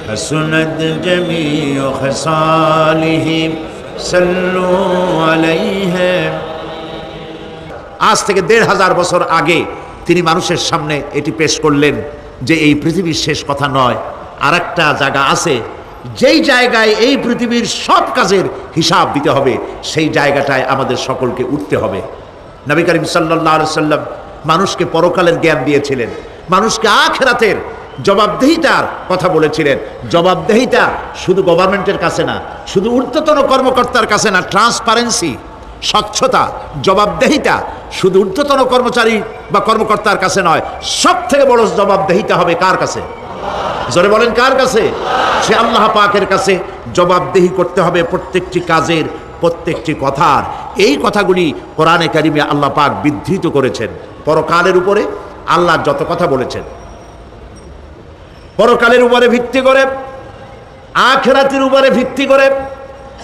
حسنت جميع خصاله صلوا عليه। আজ থেকে ১৫০০ বছর আগে তিনি মানুষের সামনে এটি পেশ করলেন যে এই পৃথিবীর শেষ কথা নয়, আর একটা জায়গা আছে যেই জায়গায় এই পৃথিবীর সব কাজের হিসাব দিতে হবে, সেই জায়গাটায় আমাদের সকলকে উঠতে হবে। নবী করিম সাল্লাল্লাহু আলাইহি ওয়াসাল্লাম মানুষকে পরকালের জ্ঞান দিয়েছিলেন, মানুষকে আখিরাতের জবাবদেহিতার কথা বলেছিলেন। জবাবদেহিতা শুধু গভর্নমেন্টের কাছে না, শুধু ঊর্ধ্বতন কর্মকর্তার কাছে না, ট্রান্সপারেন্সি, স্বচ্ছতা, জবাবদেহিতা শুধু ঊর্ধ্বতন কর্মচারী বা কর্মকর্তার কাছে নয়, সব থেকে বড় জবাবদেহিতা হবে কার কাছে? জোরে বলেন, কার কাছে? সে আল্লাহ পাকের কাছে জবাবদেহি করতে হবে প্রত্যেকটি কাজের, প্রত্যেকটি কথার। এই কথাগুলি কোরআনে কারিমে আল্লাহ পাক বিধৃত করেছেন। পরকালের উপরে আল্লাহ যত কথা বলেছেন, পরকালের উপরে ভিত্তি করে, আখিরাতের উপরে ভিত্তি করে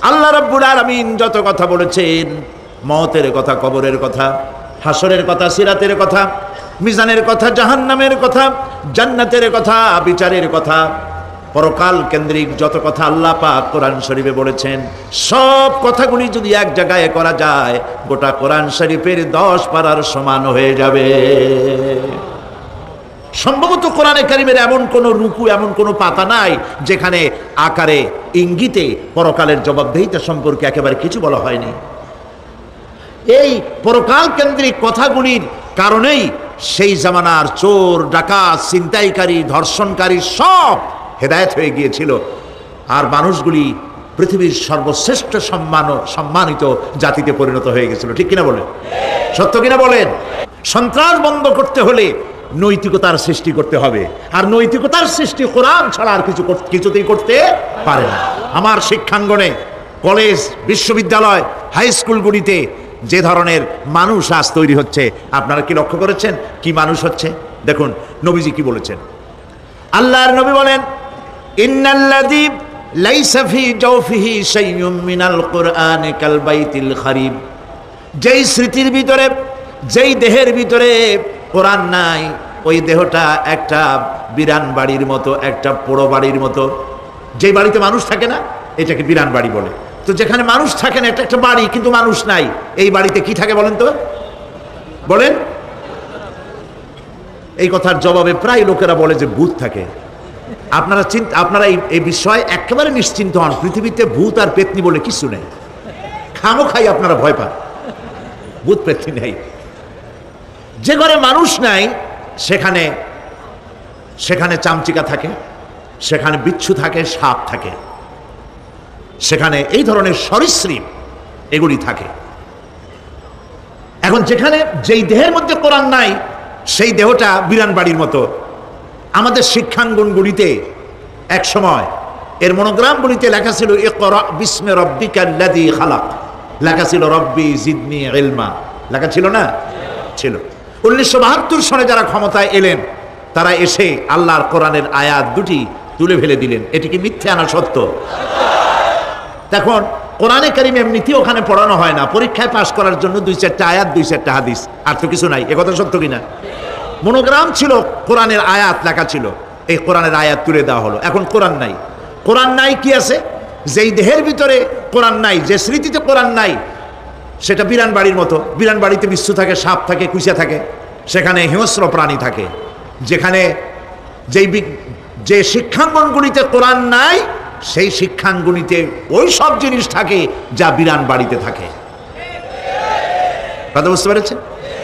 আল্লাহ রাব্বুল আলামিন যত কথা বলেছেন, মওতের কথা, কবরের কথা, হাসরের কথা, সিরাতের কথা, মিজানের কথা, জাহান্নামের কথা, জান্নাতের কথা, বিচারের কথা, পরকাল কেন্দ্রিক যত কথা আল্লাহ পাক কোরআন শরীফে বলেছেন, সব কথাগুলি যদি এক জায়গায় করা যায়, গোটা কোরআন শরীফের 10 পারার সমান হয়ে যাবে। সম্ভবত কোরআনে কারিমের এমন কোন রুকু, এমন কোন পাতা নাই যেখানে আকারে ইঙ্গিতে পরকালের জবাবদেহিতা সম্পর্কে একেবারে কিছু বলা হয়নি। এই পরকাল কেন্দ্রিক কথাগুলির কারণেই সেই জামানার চোর, ডাকাত, ছিনতাইকারী, ধর্ষণকারী সব হেদায়েত হয়ে গিয়েছিল, আর মানুষগুলি পৃথিবীর সর্বশ্রেষ্ঠ সম্মানিত জাতিতে পরিণত হয়ে গেছিল। ঠিক কিনা বলেন? সত্য কিনা বলেন? সন্ত্রাস বন্ধ করতে হলে নৈতিকতার সৃষ্টি করতে হবে, আর নৈতিকতার সৃষ্টি কোরআন ছাড়া আর কিছুতেই করতে পারে না। আমার শিক্ষাঙ্গনে, কলেজ, বিশ্ববিদ্যালয়, হাই স্কুলগুলিতে যে ধরনের মানুষ আজ তৈরি হচ্ছে, আপনারা কি লক্ষ্য করেছেন কি মানুষ হচ্ছে? দেখুন নবীজি কি বলেছেন। আল্লাহর নবী বলেন, ইন্নাল্লাযী লাইসা ফী জাওফিহি শাইউম মিনাল কুরআনি কাল বাইতিল খারিব। যেই স্মৃতির ভিতরে, যেই দেহের ভিতরে কোরআন নাই, ওই দেহটা একটা বিরান বাড়ির মতো, একটা পোড়ো বাড়ির মতো। যেই বাড়িতে মানুষ থাকে না, এটাকে বিরান বাড়ি বলে। তো যেখানে মানুষ থাকে না, এটা একটা বাড়ি কিন্তু মানুষ নাই, এই বাড়িতে কি থাকে বলেন তো? বলেন। এই কথার জবাবে প্রায় লোকেরা বলে যে ভূত থাকে। আপনারা এই বিষয়ে একেবারে নিশ্চিন্ত হন, পৃথিবীতে ভূত আর পেতনি বলে কিছু নেই। খামোখাই আপনারা ভয় পান, ভূত পেতনি নেই। যে ঘরে মানুষ নাই সেখানে চামচিকা থাকে, সেখানে বিচ্ছু থাকে, সাপ থাকে, সেখানে এই ধরনের সরীসৃপ এগুলি থাকে। এখন যেখানে যেই দেহের মধ্যে কোরআন নাই, সেই দেহটা বিরান বাড়ির মতো। আমাদের শিক্ষাঙ্গনগুলিতে এক সময় এর মনোগ্রামগুলিতে লেখা ছিল ইকরা বিস্মি রাব্বিকাল্লাযী খালাক, লেখা ছিল রব্বি জিদনি ইলমা, লেখা ছিল না? ছিল। 1972 সনে যারা ক্ষমতায় এলেন, তারা এসে আল্লাহর কোরআনের আয়াত দুটি তুলে ফেলে দিলেন। এটি কি মিথ্যে না সত্য? তখন কোরআনে কারিম এমনিতেই ওখানে পড়ানো হয় না, পরীক্ষায় পাশ করার জন্য 2-4টা আয়াত, 2-4টা হাদিস, আর তো কিছু নাই। একথা সত্য কিনা? মনোগ্রাম ছিল, কোরআনের আয়াত লেখা ছিল, এই কোরআনের আয়াত তুলে দেওয়া হলো। এখন কোরআন নাই। কোরআন নাই কি আছে? যেই দেহের ভিতরে কোরআন নাই, যে স্মৃতিতে কোরআন নাই, সেটা বিরান বাড়ির মতো। বিরান বাড়িতে বিচ্ছু থাকে, সাপ থাকে, কুইচা থাকে, সেখানে হিংস্র প্রাণী থাকে। যেখানে যে শিক্ষাঙ্গনগুলিতে কোরআন নাই, সেই শিক্ষাঙ্গনিতে ওই সব জিনিস থাকে যা বিরান বাড়িতে থাকে। কথা বুঝতে পেরেছেন?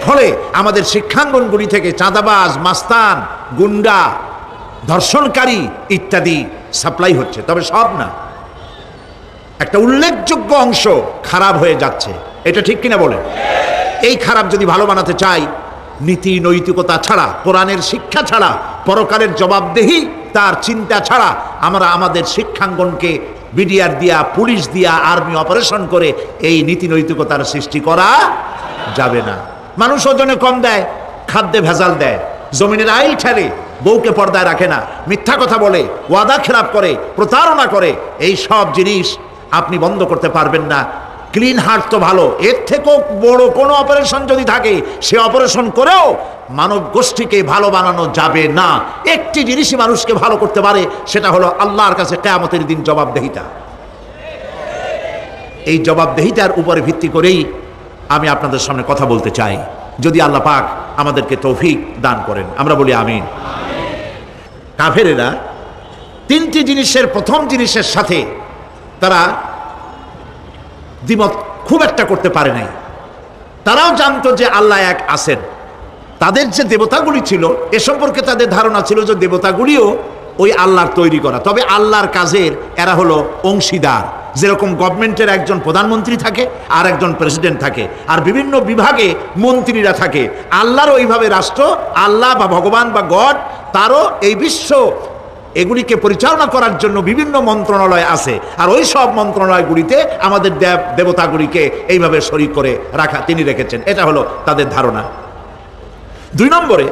ফলে আমাদের শিক্ষাঙ্গনগুলি থেকে চাঁদাবাজ, মাস্তান, গুন্ডা, ধর্ষণকারী ইত্যাদি সাপ্লাই হচ্ছে, তবে সব না। একটা উল্লেখযোগ্য অংশ খারাপ হয়ে যাচ্ছে। এটা ঠিক কিনা বলেন? এই খারাপ যদি ভালো বানাতে চাই, নীতি নৈতিকতা ছাড়া, কোরআনের শিক্ষা ছাড়া, পরকালের জবাবদেহি তার চিন্তা ছাড়া আমরা আমাদের শিক্ষাঙ্গনকে বিডিআর দিয়া, পুলিশ দিয়া, আর্মি অপারেশন করে এই নীতি নৈতিকতার সৃষ্টি করা যাবে না। মানুষ ওজনে কম দেয়, খাদ্যে ভেজাল দেয়, জমিনের আইল ঠেলে, বউকে পর্দায় রাখে না, মিথ্যা কথা বলে, ওয়াদা খেলাপ করে, প্রতারণা করে। এই সব জিনিস আপনি বন্ধ করতে পারবেন না ক্লিন হার্ট তো ভালো, এর থেকেও বড় কোনো অপারেশন যদি থাকে সে অপারেশন করেও মানব গোষ্ঠীকে ভালো বানানো যাবে না। একটি জিনিসই মানুষকে ভালো করতে পারে, সেটা হলো আল্লাহর কাছে কিয়ামতের দিন জবাবদেহিতা। এই জবাবদেহিতার উপরে ভিত্তি করেই আমি আপনাদের সামনে কথা বলতে চাই, যদি আল্লাহ পাক আমাদেরকে তৌফিক দান করেন। আমরা বলি আমিন। কাফেরেরা তিনটি জিনিসের প্রথম জিনিসের সাথে তারা দ্বিমত খুব একটা করতে পারে নাই। তারাও জানতো যে আল্লাহ এক আছেন। তাদের যে দেবতাগুলি ছিল এ সম্পর্কে তাদের ধারণা ছিল যে দেবতাগুলিও ওই আল্লাহর তৈরি করা, তবে আল্লাহর কাজের এরা হলো অংশীদার। যেরকম গভর্নমেন্টের একজন প্রধানমন্ত্রী থাকে আর একজন প্রেসিডেন্ট থাকে, আর বিভিন্ন বিভাগে মন্ত্রীরা থাকে, আল্লাহরও ওইভাবে রাষ্ট্র, আল্লাহ বা ভগবান বা গড, তারও এই বিশ্ব এগুলিকে পরিচালনা করার জন্য বিভিন্ন মন্ত্রণালয় আছে, আর ওই সব মন্ত্রণালয়গুলিতে আমাদের দেবতাগুলিকে এইভাবে শরীক করে রাখা তিনি রেখেছেন। এটা হলো তাদের ধারণা। 2 নম্বরে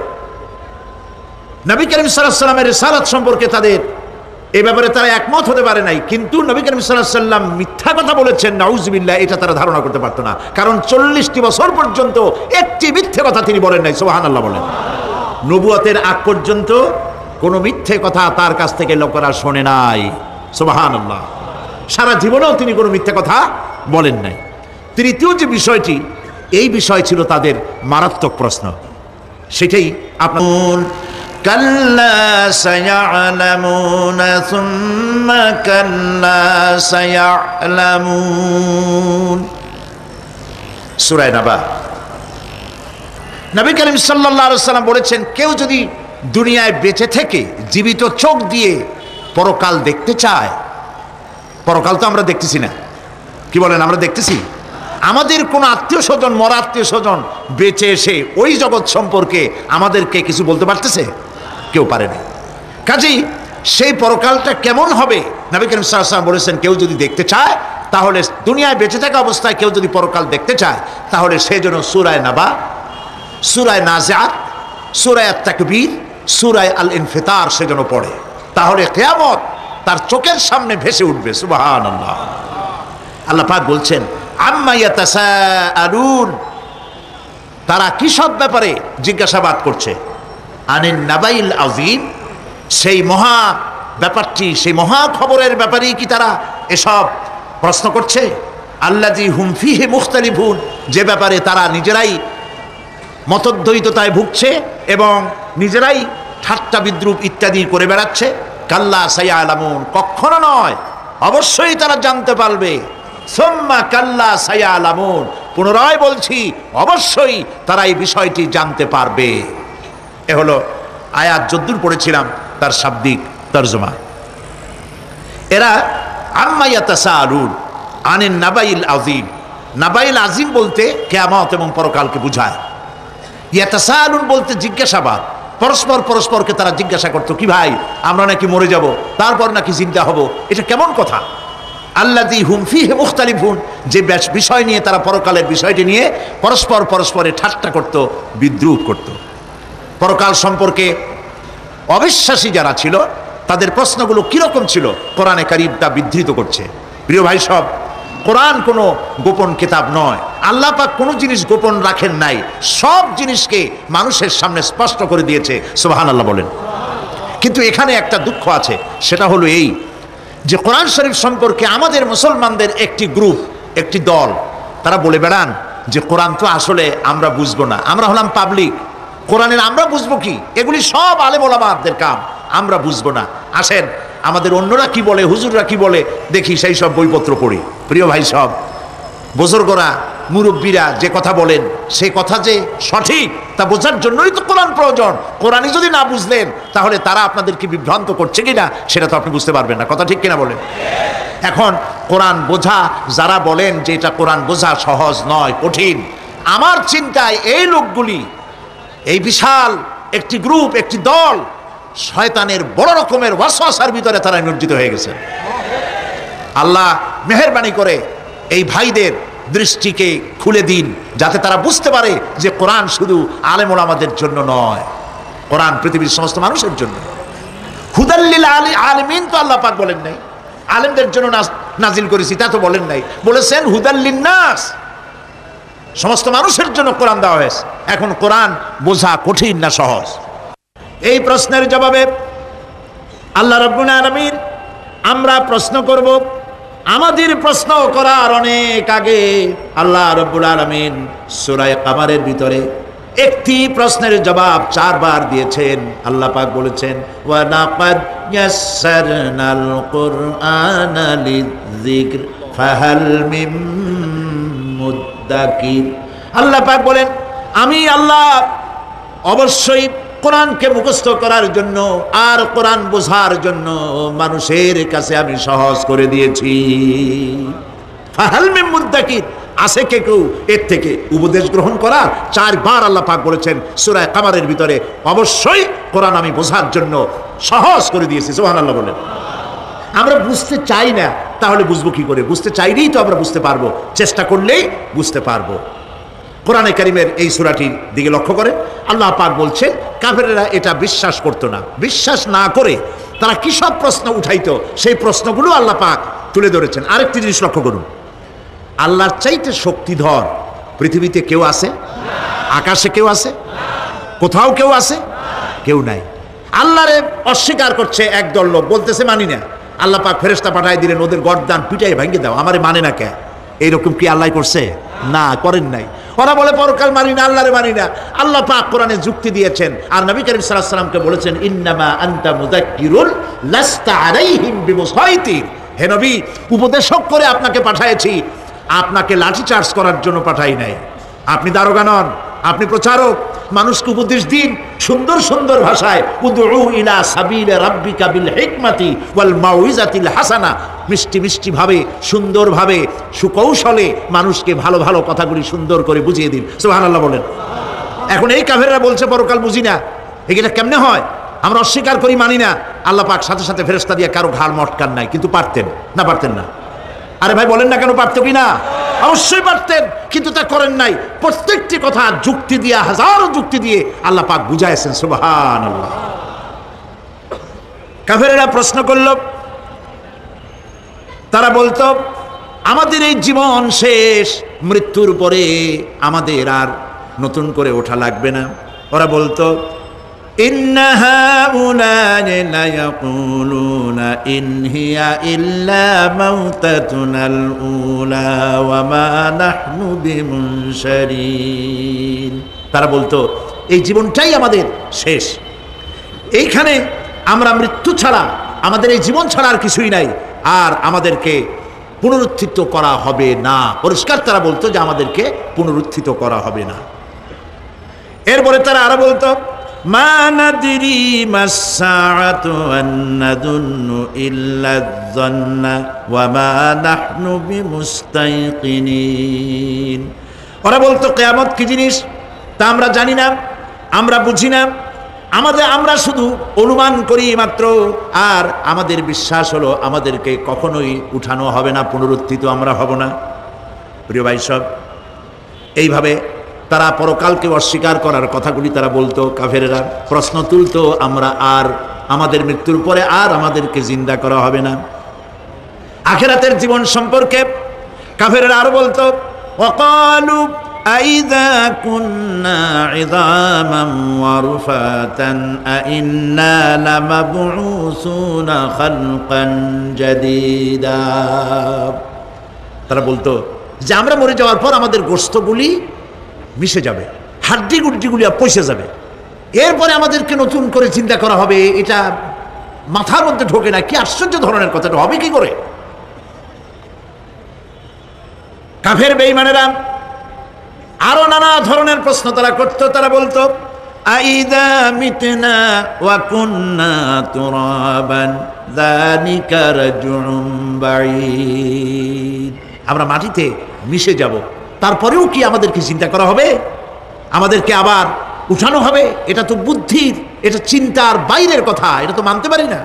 নবী করিম সাল্লাল্লাহু আলাইহি ওয়াসাল্লামের রিসালাত সম্পর্কে তাদের এই ব্যাপারে তারা একমত হতে পারে নাই, কিন্তু নবী করিম সাল্লাল্লাহু আলাইহি ওয়াসাল্লাম মিথ্যা কথা বলেছেন নাউজুবিল্লাহ, এটা তারা ধারণা করতে পারতো না। কারণ 40টি বছর পর্যন্ত একটি মিথ্যে কথা তিনি বলেন নাই। সুবহানাল্লাহ বলেন। নবুয়তের আগ পর্যন্ত কোনো মিথ্যে কথা তার কাছ থেকে লোকেরা শোনে নাই। সুবহানাল্লাহ। সারা জীবনেও তিনি কোনো মিথ্যে কথা বলেন নাই। তৃতীয় যে বিষয়টি, এই বিষয় ছিল তাদের মারাত্মক প্রশ্ন, সেটাই আপনার কাল্লা সায়ালামুন সুম্মা কাল্লা সায়ালামুন। সূরা নাবা। নবী করিম সাল্লাল্লাহু আলাইহি ওয়াসাল্লাম বলেছেন, কেউ যদি দুনিয়ায় বেঁচে থেকে জীবিত চোখ দিয়ে পরকাল দেখতে চায়, পরকাল তো আমরা দেখতেছি না, কি বলেন? আমরা দেখতেছি? আমাদের কোন আত্মীয় স্বজন, মরা আত্মীয় স্বজন বেঁচে এসে ওই জগৎ সম্পর্কে আমাদেরকে কিছু বলতে পারতেছে? কেউ পারেনি। কাজেই সেই পরকালটা কেমন হবে নবী করিম সাল্লাল্লাহু আলাইহি ওয়াসাল্লাম বলেছেন, কেউ যদি দেখতে চায়, তাহলে দুনিয়ায় বেঁচে থাকা অবস্থায় কেউ যদি পরকাল দেখতে চায়, তাহলে সে যেন সূরা নাবা, সূরা নাজিআত, সূরা আত-তাকবীর, সূরা আল-ইনফিতার সে যেন পড়ে, তাহলে কিয়ামত তার চোখের সামনে ভেসে উঠবে। সুবহানাল্লাহ। আল্লাহ পাক বলছেন, আম্মা ইয়াতাসাআলুন, তারা কি সব ব্যাপারে জিজ্ঞাসাবাদ করছে? আনিন নাবাইল আযীম, সেই মহা ব্যাপারটি, সেই মহা খবরের ব্যাপারেই কি তারা এসব প্রশ্ন করছে? আল্লাযী হুম ফীহি মুখতালিফুন, যে ব্যাপারে তারা নিজেরাই মতদ্বৈততায় ভুগছে এবং নিজেরাই ঠাট্টা বিদ্রুপ ইত্যাদি করে বেড়াচ্ছে। কাল্লা সায়ালামুন, কখনো নয়, অবশ্যই তারা জানতে পারবে। সুম্মা কাল্লা সায়ালামুন, পুনরায় বলছি, অবশ্যই তারা এই বিষয়টি জানতে পারবে। এ হলো আয়াত যদ্দূর পড়েছিলাম তার শাব্দিক তর্জমা। এরা আম্মা ইয়াতাসাআলুন আনিন নাবাইল আযীম, নাবাইল আযীম বলতে কিয়ামত এবং পরকালকে বুঝায়। ইয়াতাসাআলুন বলতে জিজ্ঞাসাবাদ, পরস্পর পরস্পরকে তারা জিজ্ঞাসা করতো, কি ভাই আমরা নাকি মরে যাব, তারপর নাকি জিন্দা হব, এটা কেমন কথা? আল্লাযী হুম ফীহি মুখতালিফুন, যে বিষয় নিয়ে তারা পরকালের বিষয়টি নিয়ে পরস্পর পরস্পরে ঠাট্টা করত, বিদ্রুপ করত। পরকাল সম্পর্কে অবিশ্বাসী যারা ছিল তাদের প্রশ্নগুলো কিরকম ছিল কোরআনে কারীম তা বিধৃত করছে। প্রিয় ভাই সব, কোরআন কোনো গোপন কিতাব নয়। আল্লাহ পাক কোনো জিনিস গোপন রাখেন নাই, সব জিনিসকে মানুষের সামনে স্পষ্ট করে দিয়েছে। সুবহানাল্লাহ বলেন। কিন্তু এখানে একটা দুঃখ আছে, সেটা হলো এই যে কোরআন শরীফ সম্পর্কে আমাদের মুসলমানদের একটি গ্রুপ, একটি দল, তারা বলে বেড়ান যে কোরআন তো আসলে আমরা বুঝবো না, আমরা হলাম পাবলিক, কোরআনের আমরা বুঝবো কি? এগুলি সব আলেম ওলামাদের কাম, আমরা বুঝবো না। আসেন আমাদের অন্যরা কি বলে, হুজুররা কি বলে দেখি, সেই সব বইপত্র পড়ি। প্রিয় ভাই সব, বুজুর্গরা, মুরব্বীরা যে কথা বলেন সেই কথা যে সঠিক তা বোঝার জন্যই তো কোরআন প্রয়োজন। কোরআনই যদি না বুঝলেন তাহলে তারা আপনাদেরকে বিভ্রান্ত করছে কিনা সেটা তো আপনি বুঝতে পারবেন না। কথা ঠিক কিনা বলেন? এখন কোরআন বোঝা যারা বলেন যে এটা কোরআন বোঝা সহজ নয়, কঠিন, আমার চিন্তায় এই লোকগুলি, এই বিশাল একটি গ্রুপ, একটি দল, শয়তানের বড় রকমের ওয়াসওয়াসার ভিতরে তারা নিমজ্জিত হয়ে গেছে। আল্লাহ মেহেরবানি করে এই ভাইদের দৃষ্টিকে খুলে দিন, যাতে তারা বুঝতে পারে যে কোরআন শুধু আলেম ওলামাদের জন্য নয়, কোরআন পৃথিবীর সমস্ত মানুষের জন্য। হুদাল লিল আলামিন তো আল্লাহ পাক বলেন নাই, আলেমদের জন্য না, নাজিল করেছি, তা তো বলেন নাই। বলেছেন হুদাল লিন্নাস, সমস্ত মানুষের জন্য কোরআন দেওয়া হয়েছে। এখন কোরআন বোঝা কঠিন না সহজ? এই প্রশ্নের জবাবে আল্লাহ রাব্বুল আলামিন, আমরা প্রশ্ন করব, আমাদের প্রশ্ন করার অনেক আগে আল্লাহ রাব্বুল আলামিন সূরা কামারের ভিতরে একটি প্রশ্নের জবাব 4 বার দিয়েছেন। আল্লাহ পাক বলেছেন ওয়া লাকাদ ইয়াসসারনাল কুরআনা লিযিকর ফাহাল মিন মুদ্দাকির। আল্লাহ পাক বলেন, আমি আল্লাহ অবশ্যই কোরআনকে মুখস্থ করার জন্য আর কোরআন বোঝার জন্য মানুষের কাছে আমি সহজ করে দিয়েছি। ফাহাল মিন মুদ্দাকির, আছে কে কেউ এর থেকে উপদেশ গ্রহণ করা? 4 বার আল্লাহ পাক বলেছেন সূরা কামারের ভিতরে, অবশ্যই কোরআন আমি বোঝার জন্য সহজ করে দিয়েছি। সুবহানাল্লাহ বলেন। আমরা বুঝতে চাই না, তাহলে বুঝবো কি করে? বুঝতে চাইলেই তো আমরা বুঝতে পারবো, চেষ্টা করলেই বুঝতে পারবো। কোরআনে কারীমের এই সূরাটির দিকে লক্ষ্য করে আল্লাহ পাক বলছেন, কাফেরেরা এটা বিশ্বাস করতো না। বিশ্বাস না করে তারা কি সব প্রশ্ন উঠাইতো, সেই প্রশ্নগুলো আল্লাহ পাক তুলে ধরেছেন। আরেকটি জিনিস লক্ষ্য করুন, আল্লাহর চাইতে শক্তিধর পৃথিবীতে কেউ আছে? আকাশে কেউ আছে? কোথাও কেউ আছে? কেউ নাই। আল্লাহরে অস্বীকার করছে একদল লোক, বলতেছে মানি না। আল্লাহ পাক ফেরেশতা পাঠায় দিলেন, ওদের গর্দান পিটাই ভেঙে দাও, আমারে মানে না কে? এইরকম কি আল্লাহ করছে? না, করেন নাই। ওরা বলে পরকাল মানি না, আল্লাহরে মানি না। আল্লাহ পাক কোরআনে যুক্তি দিয়েছেন, আর নবী করিম সাল্লাল্লাহু আলাইহি ওয়াসাল্লামকে বলেছেন ইন্নামা আনতা মুযাক্কিরুন লাস্তা আলাইহিম বিমুসাইতির। হে নবী, উপদেশক করে আপনাকে পাঠিয়েছি, আপনাকে লাঠি চার্জ করার জন্য পাঠাই নাই। আপনি দারোগা নন, আপনি প্রচারক। মানুষকে উপদেশ দিন সুন্দর সুন্দর ভাষায়, উদউ ইলা সাবিলি রাব্বিকা বিল হিকমাতি ওয়াল মাউইজাতিল হাসানা, মিষ্টি মিষ্টি ভাবে, সুন্দর ভাবে, সুকৌশলে মানুষকে ভালো ভালো কথাগুলি সুন্দর করে বুঝিয়ে দিন। সুবহানাল্লাহ বলেন। এখন এই কাফেররা বলছে পরকাল বুঝি না, এটা কেমনে হয়? আমরা অস্বীকার করি, মানি না। আল্লাহ পাক সাথে সাথে ফেরেশতা দিয়ে কারো ঘাড় মটকান নাই, কিন্তু পারতেন না? পারতেন না? আরে ভাই বলেন না কেন, পারতো কি না? অবশ্যই পারতেন, কিন্তু তা করেন নাই। প্রত্যেকটি কথা যুক্তি দিয়ে, হাজারো যুক্তি দিয়ে আল্লাহ পাক বুঝাইছেন। সুবহানাল্লাহ। কাফেরেরা প্রশ্ন করল, তারা বলতো আমাদের এই জীবন শেষ, মৃত্যুর পরে আমাদের আর নতুন করে ওঠা লাগবে না। ওরা বলতো ইন্না হাউলা'i লা ইয়াকুলুনা ইন হিয়া ইল্লা মাউতাতুনাল উলা ওয়া মা নাহনু বিমুনশারিন। তারা বলতো এই জীবনটাই আমাদের শেষ, এইখানে আমরা মৃত্যু ছাড়া, আমাদের এই জীবন ছাড়া আর কিছুই নাই, আর আমাদেরকে পুনরুত্থিত করা হবে না। পরিষ্কার তারা বলতো যে আমাদেরকে পুনরুত্থিত করা হবে না। এরপরে তারা আরো বলতো মা নাদরি মাস সাআতু ওয়ান নাদুন্নু ইল্লা যান্না ওয়া মা নাহনু বিমুস্তাইকিনিন। ওরা বলতো কিয়ামত কি জিনিস তা আমরা জানি না, আমরা বুঝি না, আমরা শুধু অনুমান করি মাত্র, আর আমাদের বিশ্বাস হলো আমাদেরকে কখনোই উঠানো হবে না, পুনরুত্থিত আমরা হব না। প্রিয় ভাই সব, এইভাবে তারা পরকালকে অস্বীকার করার কথাগুলি তারা বলতো। কাফেরেরা প্রশ্ন তুলতো, আমরা আর আমাদের মৃত্যুর পরে আর আমাদেরকে জিন্দা করা হবে না। আখিরাতের জীবন সম্পর্কে কাফেরেরা আরো বলতো ওয়াকালু আইযা কুন্না ইযামান ওয়া রুফাতান আইন্না লামাবউসুনা খালকান জাদীদা। তারা বলতো যে আমরা মরে যাওয়ার পর আমাদের গোশতগুলি মিশে যাবে, হাড্ডি গুড্ডিগুলি পচে যাবে, এরপরে আমাদেরকে নতুন করে চিন্তা করা হবে। এটা মাথার মধ্যে ঢোকে না, কি আশ্চর্য ধরনের কথাটা হবে কি করে? কাফের বেঈমানেরা আরো নানা ধরনের প্রশ্ন তারা করত। তারা বলতো আইদা মিতনা ওয়া কুন্না তুরাবান যালিকা রাজউম বাঈদ। আমরা মাটিতে মিশে যাব, তারপরেও কি আমাদেরকে চিন্তা করা হবে? আমাদেরকে আবার উঠানো হবে? এটা তো বুদ্ধির, এটা চিন্তার বাইরের কথা, এটা তো মানতে পারি না।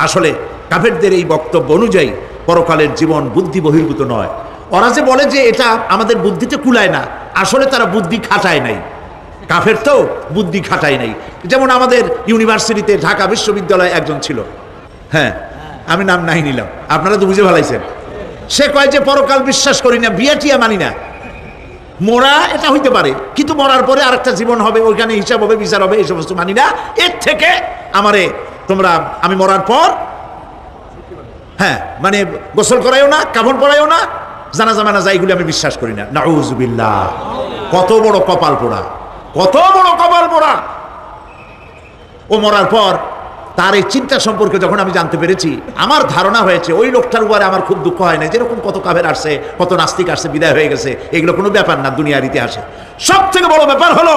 আসলে কাফেরদের এই বক্তব্য অনুযায়ী পরকালের জীবন বুদ্ধি বহির্ভূত নয়। ওরা যে বলে যে এটা আমাদের বুদ্ধিতে কুলায় না, আসলে তারা বুদ্ধি খাটায় নাই। কাফের তো বুদ্ধি খাটায় নাই। যেমন আমাদের ইউনিভার্সিটিতে ঢাকা বিশ্ববিদ্যালয়ে একজন ছিল, হ্যাঁ, আমি নাম নাই নিলাম, আপনারা তো বুঝে ফেলাইছেন। সে কয় যে পরকাল বিশ্বাস করি না, বিয়া টিয়া মানি না। মরা এটা হইতে পারে, কিন্তু মরার পরে আরেকটা জীবন হবে, ওইখানে হিসাব হবে, বিচার হবে, এই সমস্ত মানি না। এর থেকে আমারে তোমরা আমি মরার পর হ্যাঁ মানে গোসল করাইও না, কাফন পরাইও না, জানাজা মানাজা এগুলি আমি বিশ্বাস করি না। নাউজুবিল্লাহ। কত বড় কপাল পোড়া, কত বড় কপাল পোড়া। ও মরার পর তার এই চিন্তা সম্পর্কে যখন আমি জানতে পেরেছি, আমার ধারণা হয়েছে ওই লোকটার উপরে আমার খুব দুঃখ হয় না। যেরকম কত কাফের আসছে, কত নাস্তিক আসছে, বিদায় হয়ে গেছে, এগুলো কোনো ব্যাপার না দুনিয়ার ইতিহাসে। সব থেকে বড় ব্যাপার হলো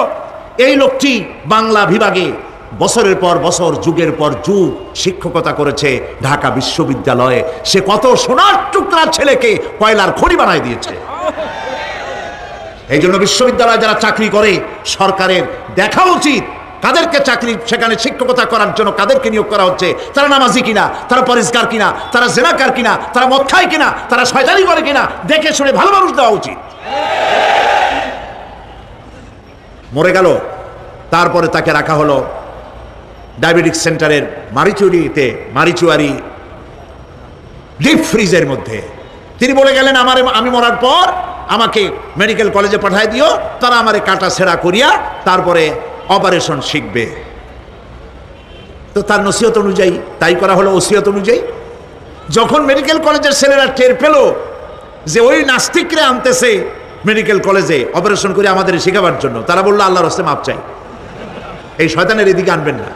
এই লোকটি বাংলা বিভাগে বছরের পর বছর, যুগের পর যুগ শিক্ষকতা করেছে ঢাকা বিশ্ববিদ্যালয়ে। সে কত সোনার টুকরার ছেলেকে কয়লার খনি বানায় দিয়েছে। এই জন্য বিশ্ববিদ্যালয়ে যারা চাকরি করে সরকারের দেখা উচিত কাদেরকে চাকরি সেখানে শিক্ষকতা করার জন্য কাদেরকে নিয়োগ করা হচ্ছে, তারা নামাজি কিনা, তারা পরিষ্কার কিনা, তারা জেনাকার কিনা, তারা মদ খায় কিনা, তারা শয়তানি করে কিনা, দেখে শুনে ভালো মানুষ দেওয়া উচিত। মরে গেল, তারপরে তাকে রাখা হলো ডায়াবেটিক সেন্টারের মারিচুয়ারি ডিপ ফ্রিজের মধ্যে। তিনি বলে গেলেন আমি মরার পর আমাকে মেডিকেল কলেজে পাঠায় দিও, তারা আমারে কাটা ছেঁড়া করিয়া তারপরে অপারেশন শিখবে। তো তার নসিহত অনুযায়ী তাই করা হলো, ওসিয়ত অনুযায়ী। যখন মেডিকেল কলেজের ছেলেরা টের পেল যে ওই নাস্তিকরা আনতেছে মেডিকেল কলেজে অপারেশন করে আমাদের শেখাবার জন্য, তারা বললো আল্লাহর রাস্তায় মাপ চাই, এই শয়তানের এদিকে আনবেন না।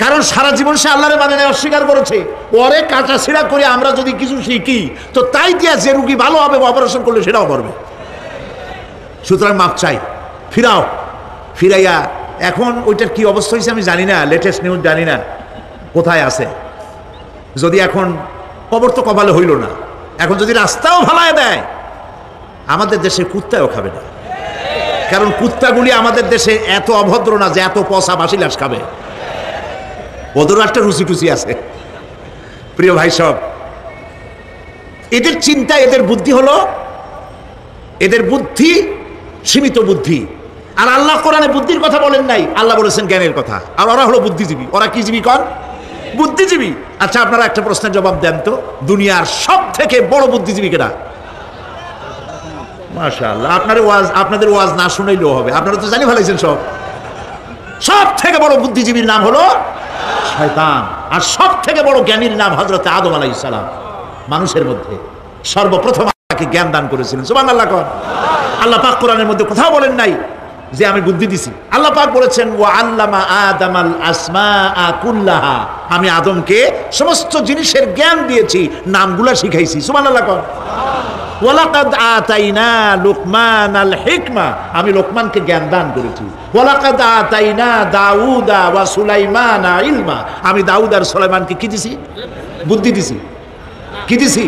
কারণ সারা জীবন সে আল্লাহরে মানে নেওয়া অস্বীকার করেছে। ওরে কাটা ছেঁড়া করে আমরা যদি কিছু শিখি তো তাই দিয়া যে রুগী ভালো হবে, অপারেশন করলে সেটাও করবে। সুতরাং মাপ চাই, ফিরাও। ফিরাইয়া এখন ওইটার কি অবস্থা হয়েছে আমি জানি না, লেটেস্ট নিউজ জানি না কোথায় আছে। যদি এখন কবর তো কপালে হইল না, এখন যদি রাস্তাও ভালায় দেয়, আমাদের দেশে কুত্তাও খাবে না। কারণ কুত্তাগুলি আমাদের দেশে এত অভদ্র না যে এত পচা বাসি লাশ খাবে, ওদেরও একটা রুচি টুচি আছে। প্রিয় ভাই সব, এদের চিন্তা, এদের বুদ্ধি হলো, এদের বুদ্ধি সীমিত বুদ্ধি। আর আল্লাহ কোরআনে বুদ্ধির কথা বলেন নাই, আল্লাহ বলেছেন জ্ঞানের কথা। আর ওরা হলো বুদ্ধিজীবী। ওরা কি জীবী কন? বুদ্ধিজীবী। আচ্ছা আপনারা একটা প্রশ্নের জবাব দেন তো, দুনিয়ার সব থেকে বড় বুদ্ধিজীবী কেডা? মাশাআল্লাহ, আপনাদের ওয়াজ না শুনাইলেও হবে, আপনারা তো জানি ফেলাইছেন সব। সব থেকে বড় বুদ্ধিজীবীর নাম হলো শয়তান। আর সব থেকে বড় জ্ঞানীর নাম হযরত আদম আলাইহিস সালাম। মানুষের মধ্যে সর্বপ্রথম তাকে জ্ঞান দান করেছিলেন। সুবহানাল্লাহ কোন? আল্লাহ পাক কোরআনের মধ্যে কোথাও বলেন নাই যে আমি বুদ্ধি দিছি। আল্লাহ পাক বলেছেন ওয়া আল্লামা আদামাল আসমাআ কুল্লাহা, আমি আদমকে সমস্ত জিনিসের জ্ঞান দিয়েছি, নামগুলা শিখাইছি। সুবহানাল্লাহ কোন? ওয়ালাকাদ আতাইনা লুকমানাল হিকমা, আমি লোকমানকে জ্ঞান দান করেছি। ওয়ালাকাদ আতাইনা দাউদা ওয়া সুলাইমানা ইলমা, আমি দাউদ আর সুলাইমানকে কি দিছি? বুদ্ধি দিছি। কি দিছি?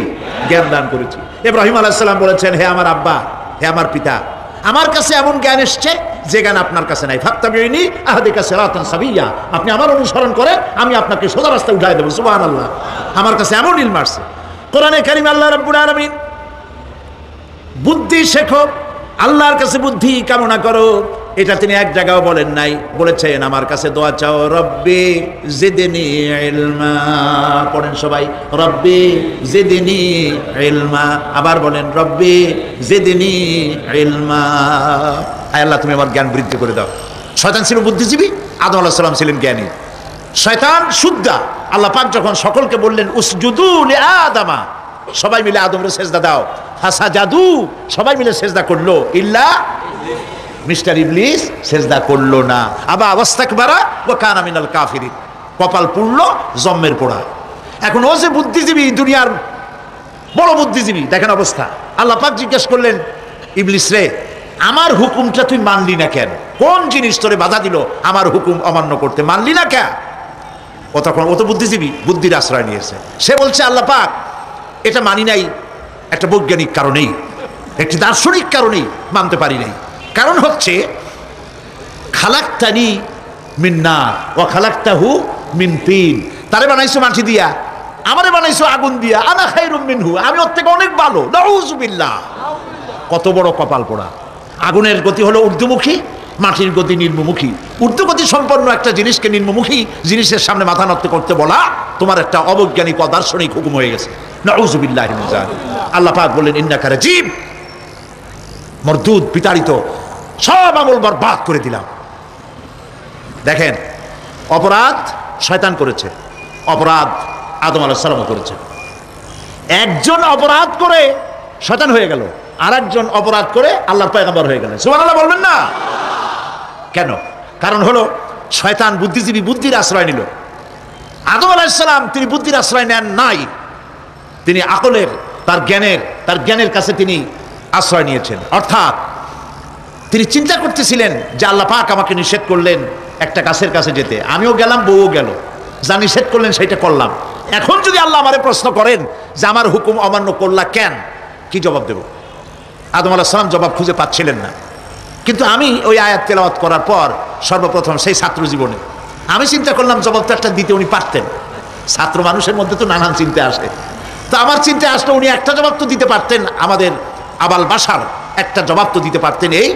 জ্ঞান দান করেছি। ইব্রাহিম আলাইহিস সালাম বলেছেন হে আমার আব্বা, হে আমার পিতা, আমার কাছে এমন জ্ঞান এসছে যে জ্ঞান আপনার কাছে নাই। ফাত্তাবিউনি আহদিকা সিরাতান সাবিয়্যা, আপনি আমার অনুসরণ করেন, আমি আপনাকে সোজা রাস্তায় উঠাই দেব। সুবহানাল্লাহ, আমার কাছে এমন ইলম আসছে। কোরআনে কারীম আল্লাহ রাব্বুল আলামিন বুদ্ধি শেখো, আল্লাহর কাছে বুদ্ধি কামনা করো, এটা তিনি এক জায়গাও বলেন নাই। বলেছেন আমার কাছে দোয়া চাও, রব্বি জিদনি ইলমা। পড়েন সবাই, রব্বি জিদনি ইলমা। আবার বলেন, রব্বি জিদনি ইলমা। আয় আল্লাহ তুমি আমার জ্ঞান বৃদ্ধি করে দাও। শয়তান ছিল বুদ্ধিজীবী, আদম আলাইহিস সালাম ছিলেন জ্ঞানী। শয়তান সুদ্দা। আল্লাহ পাক যখন সকলকে বললেন উসজুদু লিআদামা, সবাই মিলে আদমরে সেজদা দাও, ফাসাজাদু, সবাই মিলে সেজদা করলো, ইল্লা মিস্টার ইবলিস সেজদা করলো না। আবা ওয়াস্তাকবারা ওয়া কানা মিনাল কাফিরিন, কপাল পুড়লো, জম্মের পোড়া। এখন ও যে বুদ্ধিজীবী, দুনিয়ার বড় বুদ্ধিজীবী, দেখেন অবস্থা। আল্লাহ পাক জিজ্ঞেস করলেন ইবলিস রে, আমার হুকুমটা তুই মানলি না কেন? কোন জিনিস তোরে বাধা দিল আমার হুকুম অমান্য করতে, মানলি না কেন? ও তখন, ও তো বুদ্ধিজীবী, বুদ্ধির আশ্রয় নিয়েছে। সে বলছে আল্লাহ পাক এটা মানি নাই একটা বৈজ্ঞানিক কারণেই, একটি দার্শনিক কারণেই মানতে পারি নাই। কারণ হচ্ছে খালাকতানি মিন নার ওয়া খালাকতাহু মিন তিন, তারে বানাইছো মাটি দিয়া, আমারে বানাইছো আগুন দিয়া, আনা খায়রুম মিনহু, আমি ওর থেকে অনেক ভালো। নাউযুবিল্লাহ, কত বড় কপাল পোড়া। আগুনের গতি হলো ঊর্ধ্বমুখী, মাটির গতি নিম্নমুখী। ঊর্ধ্বগতি সম্পন্ন একটা জিনিসকে নিম্নমুখী জিনিসের সামনে মাথা নত করতে বলা তোমার একটা অবৈজ্ঞানিক অদার্শনিক হুকুম হয়ে গেছে। নাউযুবিল্লাহি মিন যালিক। আল্লাহ পাক বললেন ইন্নাকা রাজীব, মরদুদ, বিতাড়িত, সব আমল বরবাদ করে দিলাম। দেখেন, অপরাধ শয়তান করেছে, অপরাধ আদম আলাইহিস সালামও করেছে। একজন অপরাধ করে শয়তান হয়ে গেল, আর একজন অপরাধ করে আল্লাহর পয়গম্বর হয়ে গেলেন। সুবহানাল্লাহ বলবেন না? কেন? কারণ হলো শয়তান বুদ্ধিজীবী, বুদ্ধির আশ্রয় নিল। আদম আলাইহিস সালাম তিনি বুদ্ধির আশ্রয় নেন নাই, তিনি আকলের, তার জ্ঞানের কাছে তিনি আশ্রয় নিয়েছেন। অর্থাৎ তিনি চিন্তা করতেছিলেন যে আল্লাহ পাক আমাকে নিষেধ করলেন একটা গাছের কাছে যেতে, আমিও গেলাম, বউও গেল, যা নিষেধ করলেন সেইটা করলাম। এখন যদি আল্লাহ আমারে প্রশ্ন করেন যে আমার হুকুম অমান্য করলা কেন, কি জবাব দেব? আদম আলাইহিস সালাম জবাব খুঁজে পাচ্ছিলেন না। কিন্তু আমি ওই আয়াত তেলাওয়াত করার পর সর্বপ্রথম সেই ছাত্র জীবনে আমি চিন্তা করলাম জবাব তো একটা দিতে উনি পারতেন। ছাত্র মানুষের মধ্যে তো নানান চিন্তা আসে, তো আমার চিন্তা আসলে উনি একটা জবাব তো দিতে পারতেন, আমাদের আবাল বাসার একটা জবাব তো দিতে পারতেন, এই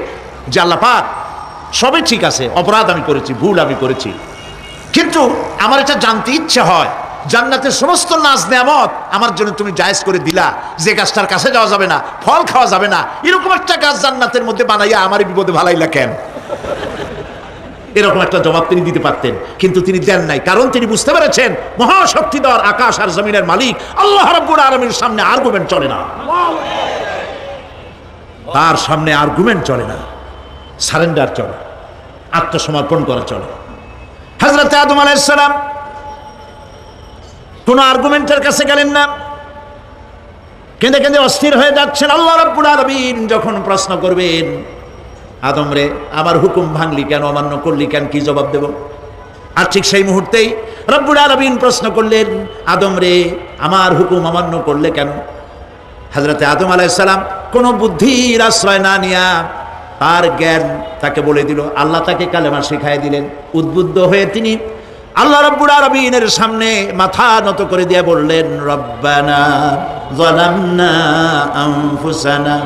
যে আল্লাহ পাক সবই ঠিক আছে, অপরাধ আমি করেছি, ভুল আমি করেছি, কিন্তু আমার এটা জানতে ইচ্ছে হয় জান্নাতের সমস্ত নাজ নেয়ামত আমার জন্য তুমি জায়েজ করে দিলা, যে গাছটার কাছে যাওয়া যাবে না, ফল খাওয়া যাবে না, এরকম একটা গাছ জান্নাতের মধ্যে বানাইয়া আমারই বিপদে ভালাইলা কেন? এরকম একটা জবাব তিনি দিতে পারতেন, কিন্তু তিনি দেন নাই। কারণ তিনি বুঝতে পেরেছেন মহাশক্তিধর আকাশ আর জমিনের মালিক আল্লাহ রাব্বুল আলামিনের সামনে আর্গুমেন্ট চলে না, তার সামনে আর্গুমেন্ট চলে না, সারেন্ডার চলে, আত্মসমর্পণ করা চলে। হযরত আদম আলাইহিস সালাম কোন আর্গুমেন্টের কাছে গেলেন না, কেঁদে কেঁদে অস্থির হয়ে যাচ্ছেন। আল্লাহ রাব্বুল আলামিন যখন প্রশ্ন করবেন, আদম রে আমার হুকুম ভাঙলি কেন, অমান্য করলি কেন, কি জবাব দেব? আর ঠিক সেই মুহূর্তেই রব্বুল আলামিন প্রশ্ন করলেন, আদম রে আমার হুকুম অমান্য করলে কেন? হযরত আদম আলাইহিস সালাম কোন বুদ্ধির আশ্রয় না নিয়া তার জ্ঞান তাকে বলে দিল, আল্লাহ তাকে কালেমা শিখাই দিলেন। উদ্বুদ্ধ হয়ে তিনি আল্লাহ রাব্বুল আলামিনের সামনে মাথা নত করে দিয়ে বললেন, রব্বানা যালামনা আনফুসানা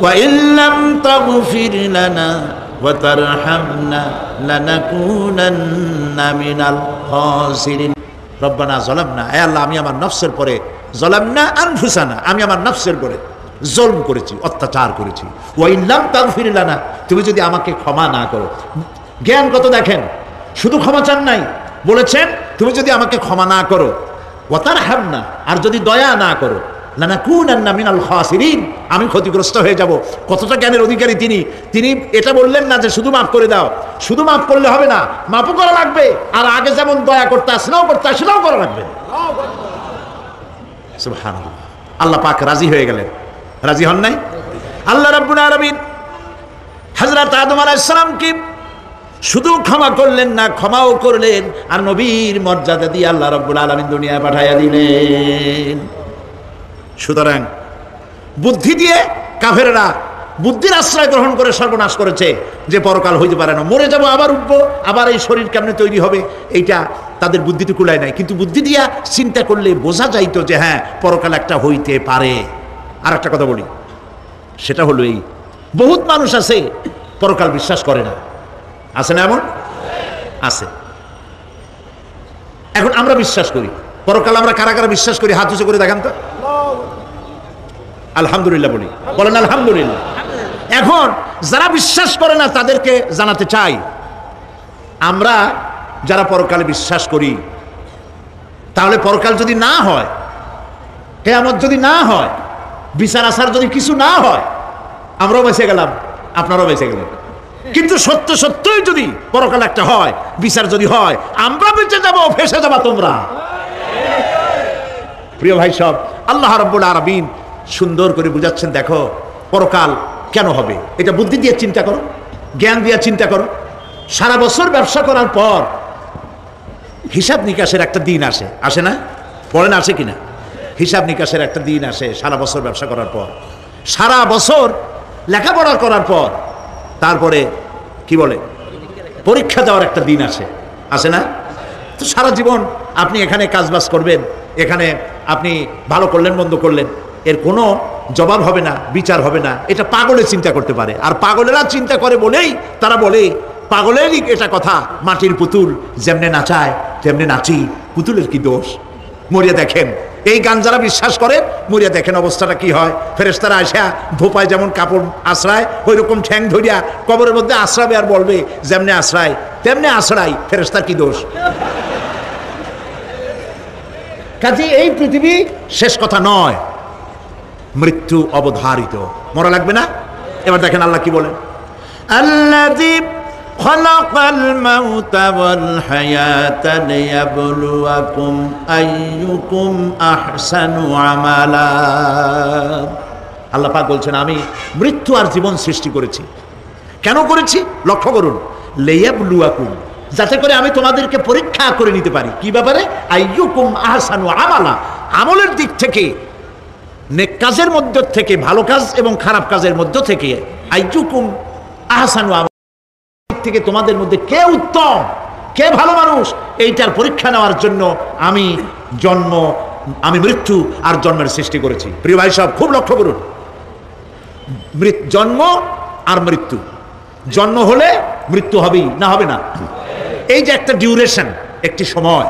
ওয়া ইল্লাম তাগফির লানা ওয়া তারহামনা লানাকুনান্না মিনাল খাসিরিন। রব্বানা যালামনা, হে আল্লাহ আমি আমার নফসের পরে, যালামনা আনফুসানা আমি আমার নফসের পরে জুলম করেছি, অত্যাচার করেছি। ওয়া ইল্লাম তাগফির লানা, তুমি যদি আমাকে ক্ষমা না করো। জ্ঞান কত দেখেন, শুধু ক্ষমা চান নাই, বলেছেন তুমি যদি আমাকে ক্ষমা না করো, ওয়া তারহামনা আর যদি দয়া না করো, লানাকুনান্না মিনাল খাসিরিন আমি ক্ষতিগ্রস্ত হয়ে যাব। কতটা জ্ঞানের অধিকারী তিনি! তিনি এটা বললেন না যে শুধু মাফ করে দাও, শুধু মাফ করলে হবে না, মাফও করা লাগবে, আর আগে যেমন দয়া করতে আসলেও করতে আসলেও করা লাগবে। সুবহানাল্লাহ। আল্লাহ পাক রাজি হয়ে গেলেন, রাজি হন নাই? আল্লাহ রাব্বুল আলামিন হযরত আদম আলাইহিস সালামকে শুধু ক্ষমা করলেন না, ক্ষমাও করলেন, আর নবীর মর্যাদা দিয়ে আল্লাহ রাব্বুল আলামিন দুনিয়ায় পাঠাইয়া দিলেন। সুতরাং বুদ্ধি দিয়ে কাফেররা বুদ্ধির আশ্রয় গ্রহণ করে সর্বনাশ করেছে, যে পরকাল হইতে পারে না, মরে যাব আবার উঠবো, আবার এই শরীর কেমনে তৈরি হবে, এইটা তাদের বুদ্ধিতে কুলায় নাই। কিন্তু বুদ্ধি দিয়া চিন্তা করলে বোঝা যাইতো যে হ্যাঁ পরকাল একটা হইতে পারে। আর একটা কথা বলি, সেটা হলো এই, বহুত মানুষ আছে পরকাল বিশ্বাস করে না, আছে না? এমন আছে। এখন আমরা বিশ্বাস করি পরকাল, আমরা কারা কারা বিশ্বাস করি হাত উঁচু করে দেখান তো। আলহামদুলিল্লাহ বলি, বলেন আলহামদুলিল্লাহ। এখন যারা বিশ্বাস করে না তাদেরকে জানাতে চাই, আমরা যারা পরকালে বিশ্বাস করি, তাহলে পরকাল যদি না হয়, কিয়ামত যদি না হয়, বিচার আচার যদি কিছু না হয়, আমরাও বেঁচে গেলাম, আপনারাও বেঁচে গেলেন। কিন্তু সত্য সত্যই যদি পরকাল একটা হয়, বিচার যদি হয়, আমরা বেঁচে যাবো, ফেসে যাবা তোমরা। প্রিয় ভাই সব, আল্লাহ রাব্বুল আলামিন সুন্দর করে বুঝাচ্ছেন, দেখো পরকাল কেন হবে, এটা বুদ্ধি দিয়ে চিন্তা করো, জ্ঞান দিয়ে চিন্তা করো। সারা বছর ব্যবসা করার পর হিসাব নিকাশের একটা দিন আসে, আসে না? বলেন আসে কিনা? হিসাব নিকাশের একটা দিন আসে সারা বছর ব্যবসা করার পর, সারা বছর লেখাপড়া করার পর, তারপরে কি বলে পরীক্ষা দেওয়ার একটা দিন আসে, আসে না? তো সারা জীবন আপনি এখানে কাজবাজ করবেন, এখানে আপনি ভালো করলেন মন্দ করলেন, এর কোনো জবাব হবে না, বিচার হবে না। এটা পাগলে চিন্তা করতে পারে, আর পাগলেরা চিন্তা করে বলেই তারা বলে, পাগলেরই এটা কথা, মাটির পুতুল যেমনে নাচায় তেমনে নাচি, পুতুলের কি দোষ? মরিয়া দেখেন, এই গান যারা বিশ্বাস করে মরিয়া দেখেন অবস্থাটা কি হয়। ফেরেশতারা আসা ধোপায় যেমন কাপড় আশ্রায় ওই রকম ঠ্যাং ধরিয়া কবরের মধ্যে আশ্রাবে আর বলবে যেমনি আশ্রায় তেমনি আশ্রায়, ফেরেশতার কি দোষ? কাজে এই পৃথিবী শেষ কথা নয়, মৃত্যু অবধারিত, মরা লাগবে না। এবার দেখেন আল্লাহ কি বলেন, الذي خلق الموت والحياة ليبلوكم أيكم أحسن عملا। আল্লাহ পাক বলছেন আমি মৃত্যু আর জীবন সৃষ্টি করেছি। কেন করেছি লক্ষ্য করুন, লিয়াবলুয়াকুম, যাতে করে আমি তোমাদেরকে পরীক্ষা করে নিতে পারি। কি ব্যাপারে? আইয়ুকুম আহসানু আমালা, আমলের দিক থেকে, নেক কাজের মধ্য থেকে, ভালো কাজ এবং খারাপ কাজের মধ্য থেকে, আইয়ুকুম আহসানু আমালা থেকে তোমাদের মধ্যে কে উত্তম, কে ভালো মানুষ, এইটার পরীক্ষা নেওয়ার জন্য আমি মৃত্যু আর জন্মের সৃষ্টি করেছি। প্রিয় ভাই সব খুব লক্ষ্য করুন, জন্ম আর মৃত্যু, জন্ম হলে মৃত্যু হবেই, না হবে না? এই যে একটা ডিউরেশন, একটি সময়,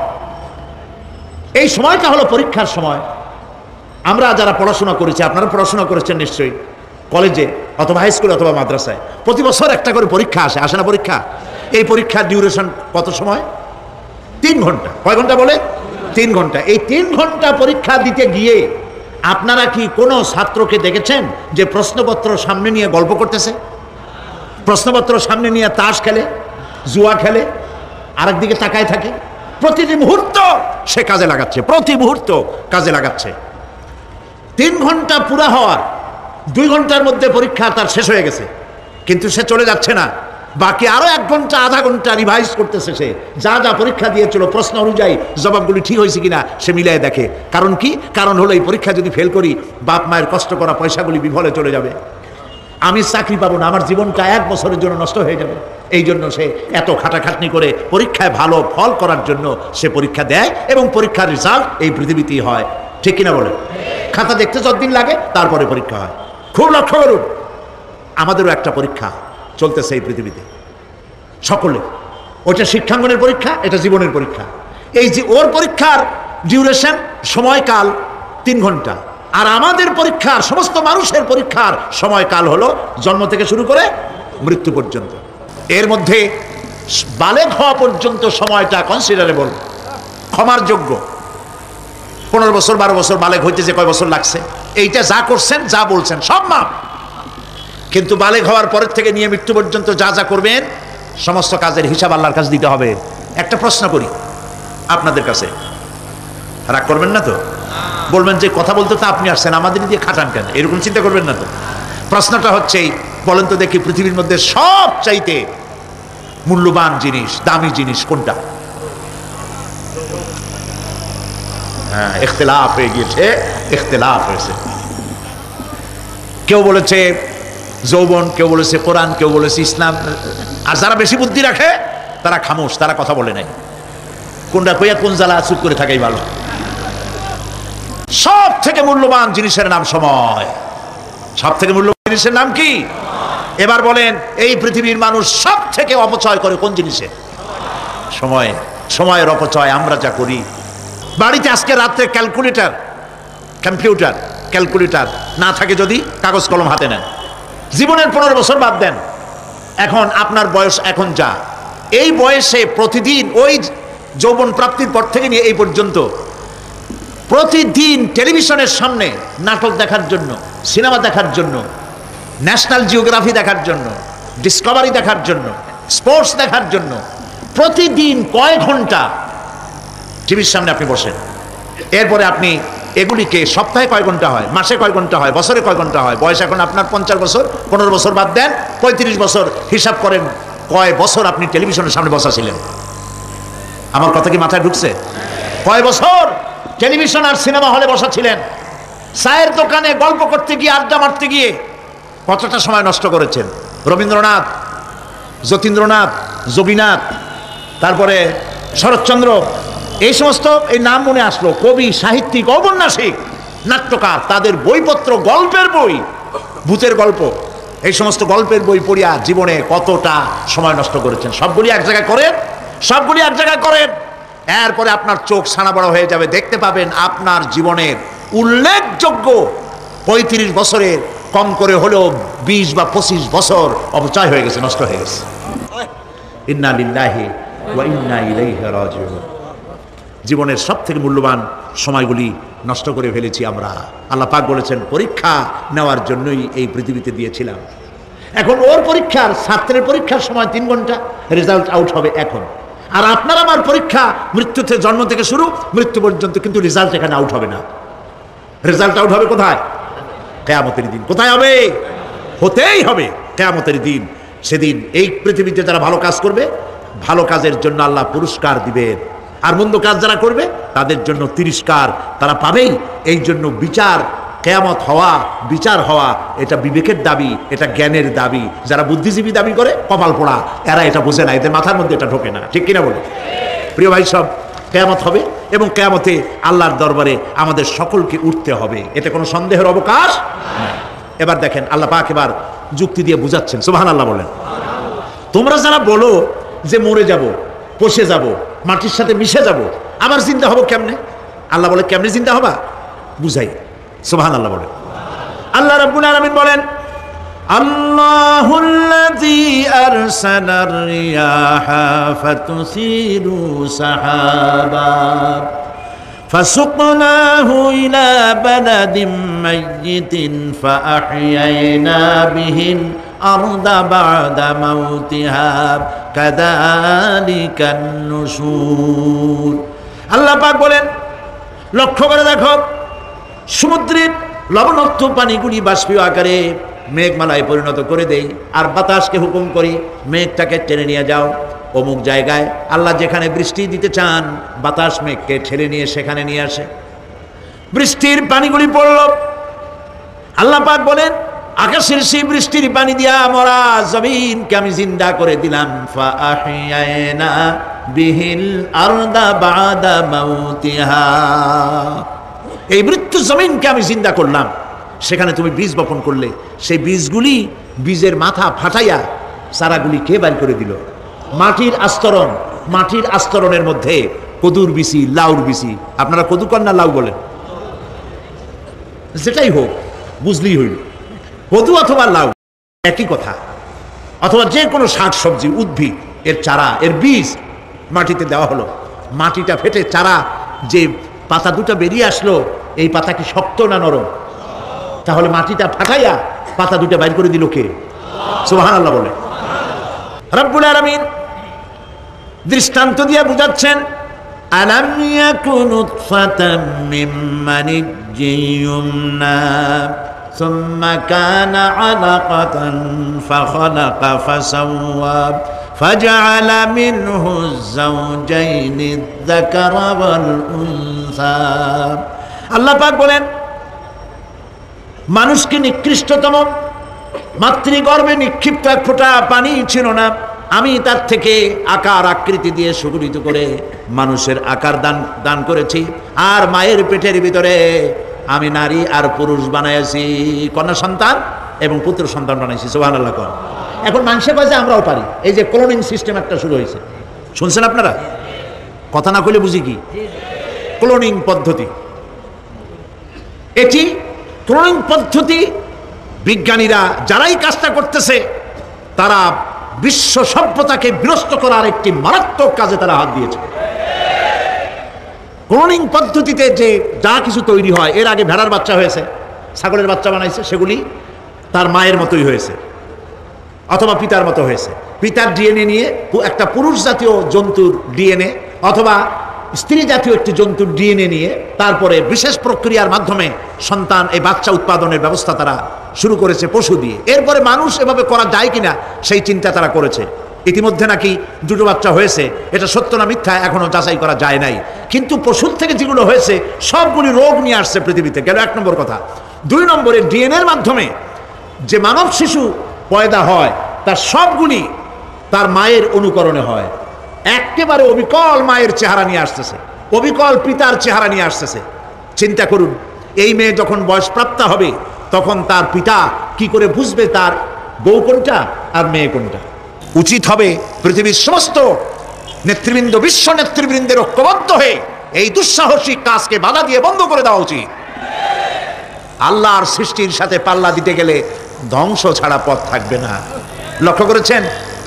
এই সময়টা হলো পরীক্ষার সময়। আমরা যারা পড়াশোনা করেছি, আপনারা পড়াশোনা করেছেন নিশ্চয়ই, কলেজে অথবা হাই স্কুলে অথবা মাদ্রাসায় প্রতি বছর একটা করে পরীক্ষা আসে না পরীক্ষা? এই পরীক্ষার ডিউরেশন কত সময়? 3 ঘন্টা। কয় ঘন্টা বলে? 3 ঘন্টা। এই 3 ঘন্টা পরীক্ষা দিতে গিয়ে আপনারা কি কোনো ছাত্রকে দেখেছেন যে প্রশ্নপত্র সামনে নিয়ে গল্প করতেছে, প্রশ্নপত্র সামনে নিয়ে তাস খেলে, জুয়া খেলে, আরেকদিকে তাকায় থাকে? প্রতিটি মুহূর্ত সে কাজে লাগাচ্ছে, প্রতি মুহূর্ত কাজে লাগাচ্ছে। 3 ঘন্টা পুরা হওয়ার 2 ঘন্টার মধ্যে পরীক্ষা তার শেষ হয়ে গেছে, কিন্তু সে চলে যাচ্ছে না, বাকি আরো 1 ঘন্টা আধা ঘন্টা রিভাইজ করতেছে। সে যা যা পরীক্ষা দিয়েছিল প্রশ্ন অনুযায়ী জবাবগুলি ঠিক হয়েছে কিনা সে মিলাই দেখে। কারণ কি? কারণ হলো এই পরীক্ষা যদি ফেল করি বাপ মায়ের কষ্ট করা পয়সাগুলি বিফলে চলে যাবে, আমি চাকরি পাবো না, আমার জীবনটা 1 বছরের জন্য নষ্ট হয়ে যাবে। এই জন্য সে এত খাটাখাটনি করে পরীক্ষায় ভালো ফল করার জন্য সে পরীক্ষা দেয়, এবং পরীক্ষার রেজাল্ট এই পৃথিবীতেই হয়। ঠিক কিনা বলে? খাতা দেখতে যতদিন লাগে তারপরে পরীক্ষা হয়। খুব লক্ষ্য করুন, আমাদেরও একটা পরীক্ষা চলতেছে এই পৃথিবীতে সকলে। ওটা শিক্ষাঙ্গনের পরীক্ষা, এটা জীবনের পরীক্ষা। এই যে ওর পরীক্ষার ডিউরেশন, সময়কাল 3 ঘন্টা, আর আমাদের পরীক্ষার, সমস্ত মানুষের পরীক্ষার সময়কাল হলো জন্ম থেকে শুরু করে মৃত্যু পর্যন্ত। এর মধ্যে বালেগ হওয়া পর্যন্ত সময়টা কনসিডারেবল, ক্ষমার যোগ্য। 15 বছর 12 বছর বালেগ হইতে যে কয় বছর লাগছে, এইটা যা করছেন যা বলছেন সব মাপ। কিন্তু বালেগ হওয়ার পরের থেকে নিয়ে মৃত্যু পর্যন্ত যা যা করবেন সমস্ত কাজের হিসাব আল্লাহর কাছে দিতে হবে। একটা প্রশ্ন করি আপনাদের কাছে, রাগ করবেন না তো? বলবেন যে কথা বলতে তো আপনি আসছেন, আমাদের দিয়ে খাটান কেন, এরকম চিন্তা করবেন না তো? প্রশ্নটা হচ্ছে, বলেন তো দেখি, পৃথিবীর মধ্যে সব চাইতে মূল্যবান জিনিস, দামি জিনিস কোনটা? হ্যাঁ, ইখতিলাফ হয়ে গিয়েছে, ইখতিলাফ হয়েছে। কেউ বলেছে যৌবন, কেউ বলেছে কোরআন, কেউ বলেছে ইসলাম। আর যারা বেশি বুদ্ধি রাখে তারা খামোশ, তারা কথা বলে নাই। কোনটা কইয়া কোন জ্বালা চুপ করে থাকাই ভালো। সব থেকে মূল্যবান জিনিসের নাম সময়। সব থেকে মূল্যবান জিনিসের নাম কি? এবার বলেন, এই পৃথিবীর মানুষ সব থেকে অপচয় করে কোন জিনিসে? সময়। সময়ের অপচয় আমরা যা করি। বাড়িতে আজকে রাত্রে ক্যালকুলেটর, কম্পিউটার, ক্যালকুলেটর না থাকে যদি কাগজ কলম হাতে নেন। জীবনের 15 বছর বাদ দেন, এখন আপনার বয়স এখন যা, এই বয়সে প্রতিদিন ওই যৌবন প্রাপ্তির পর থেকে নিয়ে এই পর্যন্ত প্রতিদিন টেলিভিশনের সামনে নাটক দেখার জন্য, সিনেমা দেখার জন্য, ন্যাশনাল জিওগ্রাফি দেখার জন্য, ডিসকভারি দেখার জন্য, স্পোর্টস দেখার জন্য প্রতিদিন কয় ঘন্টা টিভির সামনে আপনি বসেন। এরপরে আপনি এগুলিকে সপ্তাহে কয় ঘন্টা হয়, মাসে কয় ঘন্টা হয়, বছরে কয় ঘন্টা হয়। বয়স এখন আপনার 50 বছর, 15 বছর বাদ দেন, 35 বছর। হিসাব করেন কয় বছর আপনি টেলিভিশনের সামনে বসা ছিলেন। আমার কথা কি মাথায় ঢুকছে? কয় বছর টেলিভিশন আর সিনেমা হলে বসা ছিলেন? চায়ের দোকানে গল্প করতে গিয়ে, আড্ডা মারতে গিয়ে কতটা সময় নষ্ট করেছেন? রবীন্দ্রনাথ, যতীন্দ্রনাথ, জবিনাথ, তারপরে শরৎচন্দ্র, এই সমস্ত এই নাম মনে আসলো। কবি, সাহিত্যিক, ঔপন্যাসিক, নাট্যকার, তাদের বইপত্র, গল্পের বই, ভূতের গল্প, এই সমস্ত গল্পের বই পড়িয়া জীবনে কতটা সময় নষ্ট করেছেন। সবগুলি এক জায়গায় করেন, সবগুলি এক জায়গায় করেন। এরপরে আপনার চোখ ছানা বড় হয়ে যাবে, দেখতে পাবেন আপনার জীবনের উল্লেখযোগ্য 35 বছরের কম করে হলেও 20 বা 25 বছর অপচয় হয়ে গেছে, নষ্ট হয়ে গেছে। ইন্না লিল্লাহি ওয়া ইন্না ইলাইহি রাজিউন। জীবনের সব থেকে মূল্যবান সময়গুলি নষ্ট করে ফেলেছি আমরা। আল্লাহ পাক বলেছেন পরীক্ষা নেওয়ার জন্যই এই পৃথিবীতে দিয়েছিলাম। এখন ওর পরীক্ষার, ছাত্রের পরীক্ষার সময় 3 ঘন্টা, রেজাল্ট আউট হবে এখন। আর আপনার আমার পরীক্ষা মৃত্যুতে, জন্ম থেকে শুরু মৃত্যু পর্যন্ত, কিন্তু রেজাল্ট এখানে আউট হবে না। রেজাল্ট আউট হবে কোথায়? কিয়ামতের দিন। কোথায় হবে? হতেই হবে কিয়ামতের দিন। সেদিন এই পৃথিবীতে যারা ভালো কাজ করবে, ভালো কাজের জন্য আল্লাহ পুরস্কার দিবেন, আর মন্দ কাজ যারা করবে তাদের জন্য তিরস্কার তারা পাবেই। এই জন্য বিচার, কিয়ামত হওয়া, বিচার হওয়া, এটা বিবেকের দাবি, এটা জ্ঞানের দাবি। যারা বুদ্ধিজীবী দাবি করে কপাল পোড়া, এরা এটা বোঝে না, এদের মাথার মধ্যে এটা ঢোকে না। ঠিক কিনা বলে? প্রিয় ভাই সব, কিয়ামত হবে এবং কিয়ামতে আল্লাহর দরবারে আমাদের সকলকে উঠতে হবে, এতে কোনো সন্দেহের অবকাশ নাই। এবার দেখেন আল্লাহ পাক এবার যুক্তি দিয়ে বুঝাচ্ছেন। সুবহানাল্লাহ বলেন। তোমরা যারা বলো যে মরে যাব, পচে যাব, মাটির সাথে মিশে যাব, আবার জিন্দা হব কেমনে? আল্লাহ বলে কেমনে জিন্দা হবা বুঝাই। সুবহানাল্লাহ বলেন। আল্লাহ রাব্বুল আলামিন বলেন, আল্লাহুল্লাযী আরসালার রিয়াহা ফাতুসিরু সাহাবা ফাসুকনাহু ইলা বালাদিন মাইয়িতিন ফাআহইয়ানা বিহিল আরদা বা'দা মাউতিহা কাযালিকান নুশুর। আল্লাহ পাক বলেন, লক্ষ্য করে দেখো, সমুদ্রের লবণাক্ত পানিগুলি বাষ্পীয় আকারে মেঘমালায় পরিণত করে দেই, আর বাতাসকে হুকুম করি মেঘটাকে টেনে নিয়ে যাও অমুক জায়গায়। আল্লাহ যেখানে বৃষ্টি দিতে চান, বাতাস মেঘকে ঠেলে নিয়ে সেখানে নিয়ে আসে, বৃষ্টির পানিগুলি পড়ল। আল্লাহ পাক বলেন, আকাশের সেই বৃষ্টির পানি দিয়া মরা জমিনকে আমি জিন্দা করে দিলাম। ফাআহইয়ানা বিহিল আরদা বা'দা মাউতিহা, এই মৃত্যু জমিনকে আমি জিন্দা করলাম। সেখানে তুমি বীজ বপন করলে, সেই বীজগুলি, বীজের মাথা ফাটাইয়া চারাগুলি কে বাইর করে দিল? মাটির আস্তরণ, মাটির আস্তরণের মধ্যে কদুর বিচি, লাউর বিচি। আপনারা কদু কন না লাউ বলেন? যেটাই হোক, বুঝলেই হইল, কদু অথবা লাউ একই কথা। অথবা যে কোনো শাক সবজি, উদ্ভিদ, এর চারা, এর বীজ মাটিতে দেওয়া হলো, মাটিটা ফেটে চারা, যে পাতা দুটো বেরিয়ে আসলো, এই পাতা কি শক্ত না নরম? তাহলে মাটিটা ফাটাইয়া পাতা দুটো বাইর করে দিল কে? সুবহানাল্লাহ বলে। রব্বুল আলামিন দৃষ্টান্ত দিয়ে বুঝাচ্ছেন, আলাম ইয়াকুন নুতফাতাম মিন মানিয়্যিন ইউমনা সুম্মা কানা আলাকাতান ফাখালাকা ফাসাওয়া ফাজআলা মিনহু যাওজাইনি যাকারা ওয়াল উনসা। আল্লাহ পাক বলেন, মানুষকে নিকৃষ্টতম মাতৃগর্ভে নিক্ষিপ্ত এক ফোঁটা পানি ছিল না, আমি তার থেকে আকার আকৃতি দিয়ে সুগঠিত করে মানুষের আকার দান করেছি, আর মায়ের পেটের ভিতরে আমি নারী আর পুরুষ বানাইছি, কন্যা সন্তান এবং পুত্র সন্তান বানাইছি। সুবহানাল্লাহ। এখন মানুষে কয় যে আমরাও পারি। এই যে ক্লোনিং সিস্টেম একটা শুরু হয়েছে, শুনছেন আপনারা? কথা না কইলে বুঝি কি? ক্লোনিং পদ্ধতি। এটি ক্লোনিং পদ্ধতি, বিজ্ঞানীরা যারাই কাজটা করতেছে তারা বিশ্ব সভ্যতাকে বিনষ্ট করার একটি মারাত্মক কাজে তারা হাত দিয়েছে। ক্লোনিং পদ্ধতিতে যে যা কিছু তৈরি হয়, এর আগে ভেড়ার বাচ্চা হয়েছে, ছাগলের বাচ্চা বানাইছে, সেগুলি তার মায়ের মতোই হয়েছে অথবা পিতার মতো হয়েছে। পিতার ডিএনএ নিয়ে একটা পুরুষ জাতীয় জন্তুর ডিএনএ অথবা স্ত্রী জাতীয় একটি জন্তুর ডিএনএ নিয়ে তারপরে বিশেষ প্রক্রিয়ার মাধ্যমে সন্তান, এই বাচ্চা উৎপাদনের ব্যবস্থা তারা শুরু করেছে পশু দিয়ে। এরপরে মানুষ এভাবে করা যায় কিনা সেই চিন্তা তারা করেছে। ইতিমধ্যে নাকি 2টো বাচ্চা হয়েছে, এটা সত্য না মিথ্যা এখনো যাচাই করা যায় নাই। কিন্তু পশুর থেকে যেগুলো হয়েছে সবগুলি রোগ নিয়ে আসছে পৃথিবীতে, গেল 1 নম্বর কথা। 2 নম্বরে ডিএনএর মাধ্যমে যে মানব শিশু পয়দা হয় তার সবগুলি তার মায়ের অনুকরণে হয়। একেবারে অবিকল মায়ের চেহারা নিয়ে আসতেছে, অবিকল পিতার চেহারা নিয়ে আসতেছে। চিন্তা করুন, এই মেয়ে যখন বয়সপ্রাপ্তা হবে তখন তার পিতা কি করে বুঝবে তার বউ কোনটা আর মেয়ে কোনটা? উচিত হবে পৃথিবীর সমস্ত নেতৃবৃন্দ, বিশ্ব নেতৃবৃন্দের ঐক্যবদ্ধ হয়ে এই দুঃসাহসিক কাজকে বাধা দিয়ে বন্ধ করে দেওয়া উচিত। আল্লাহর সৃষ্টির সাথে পাল্লা দিতে গেলে ধ্বংস ছাড়া পথ থাকবে না। লক্ষ্য করেছেন,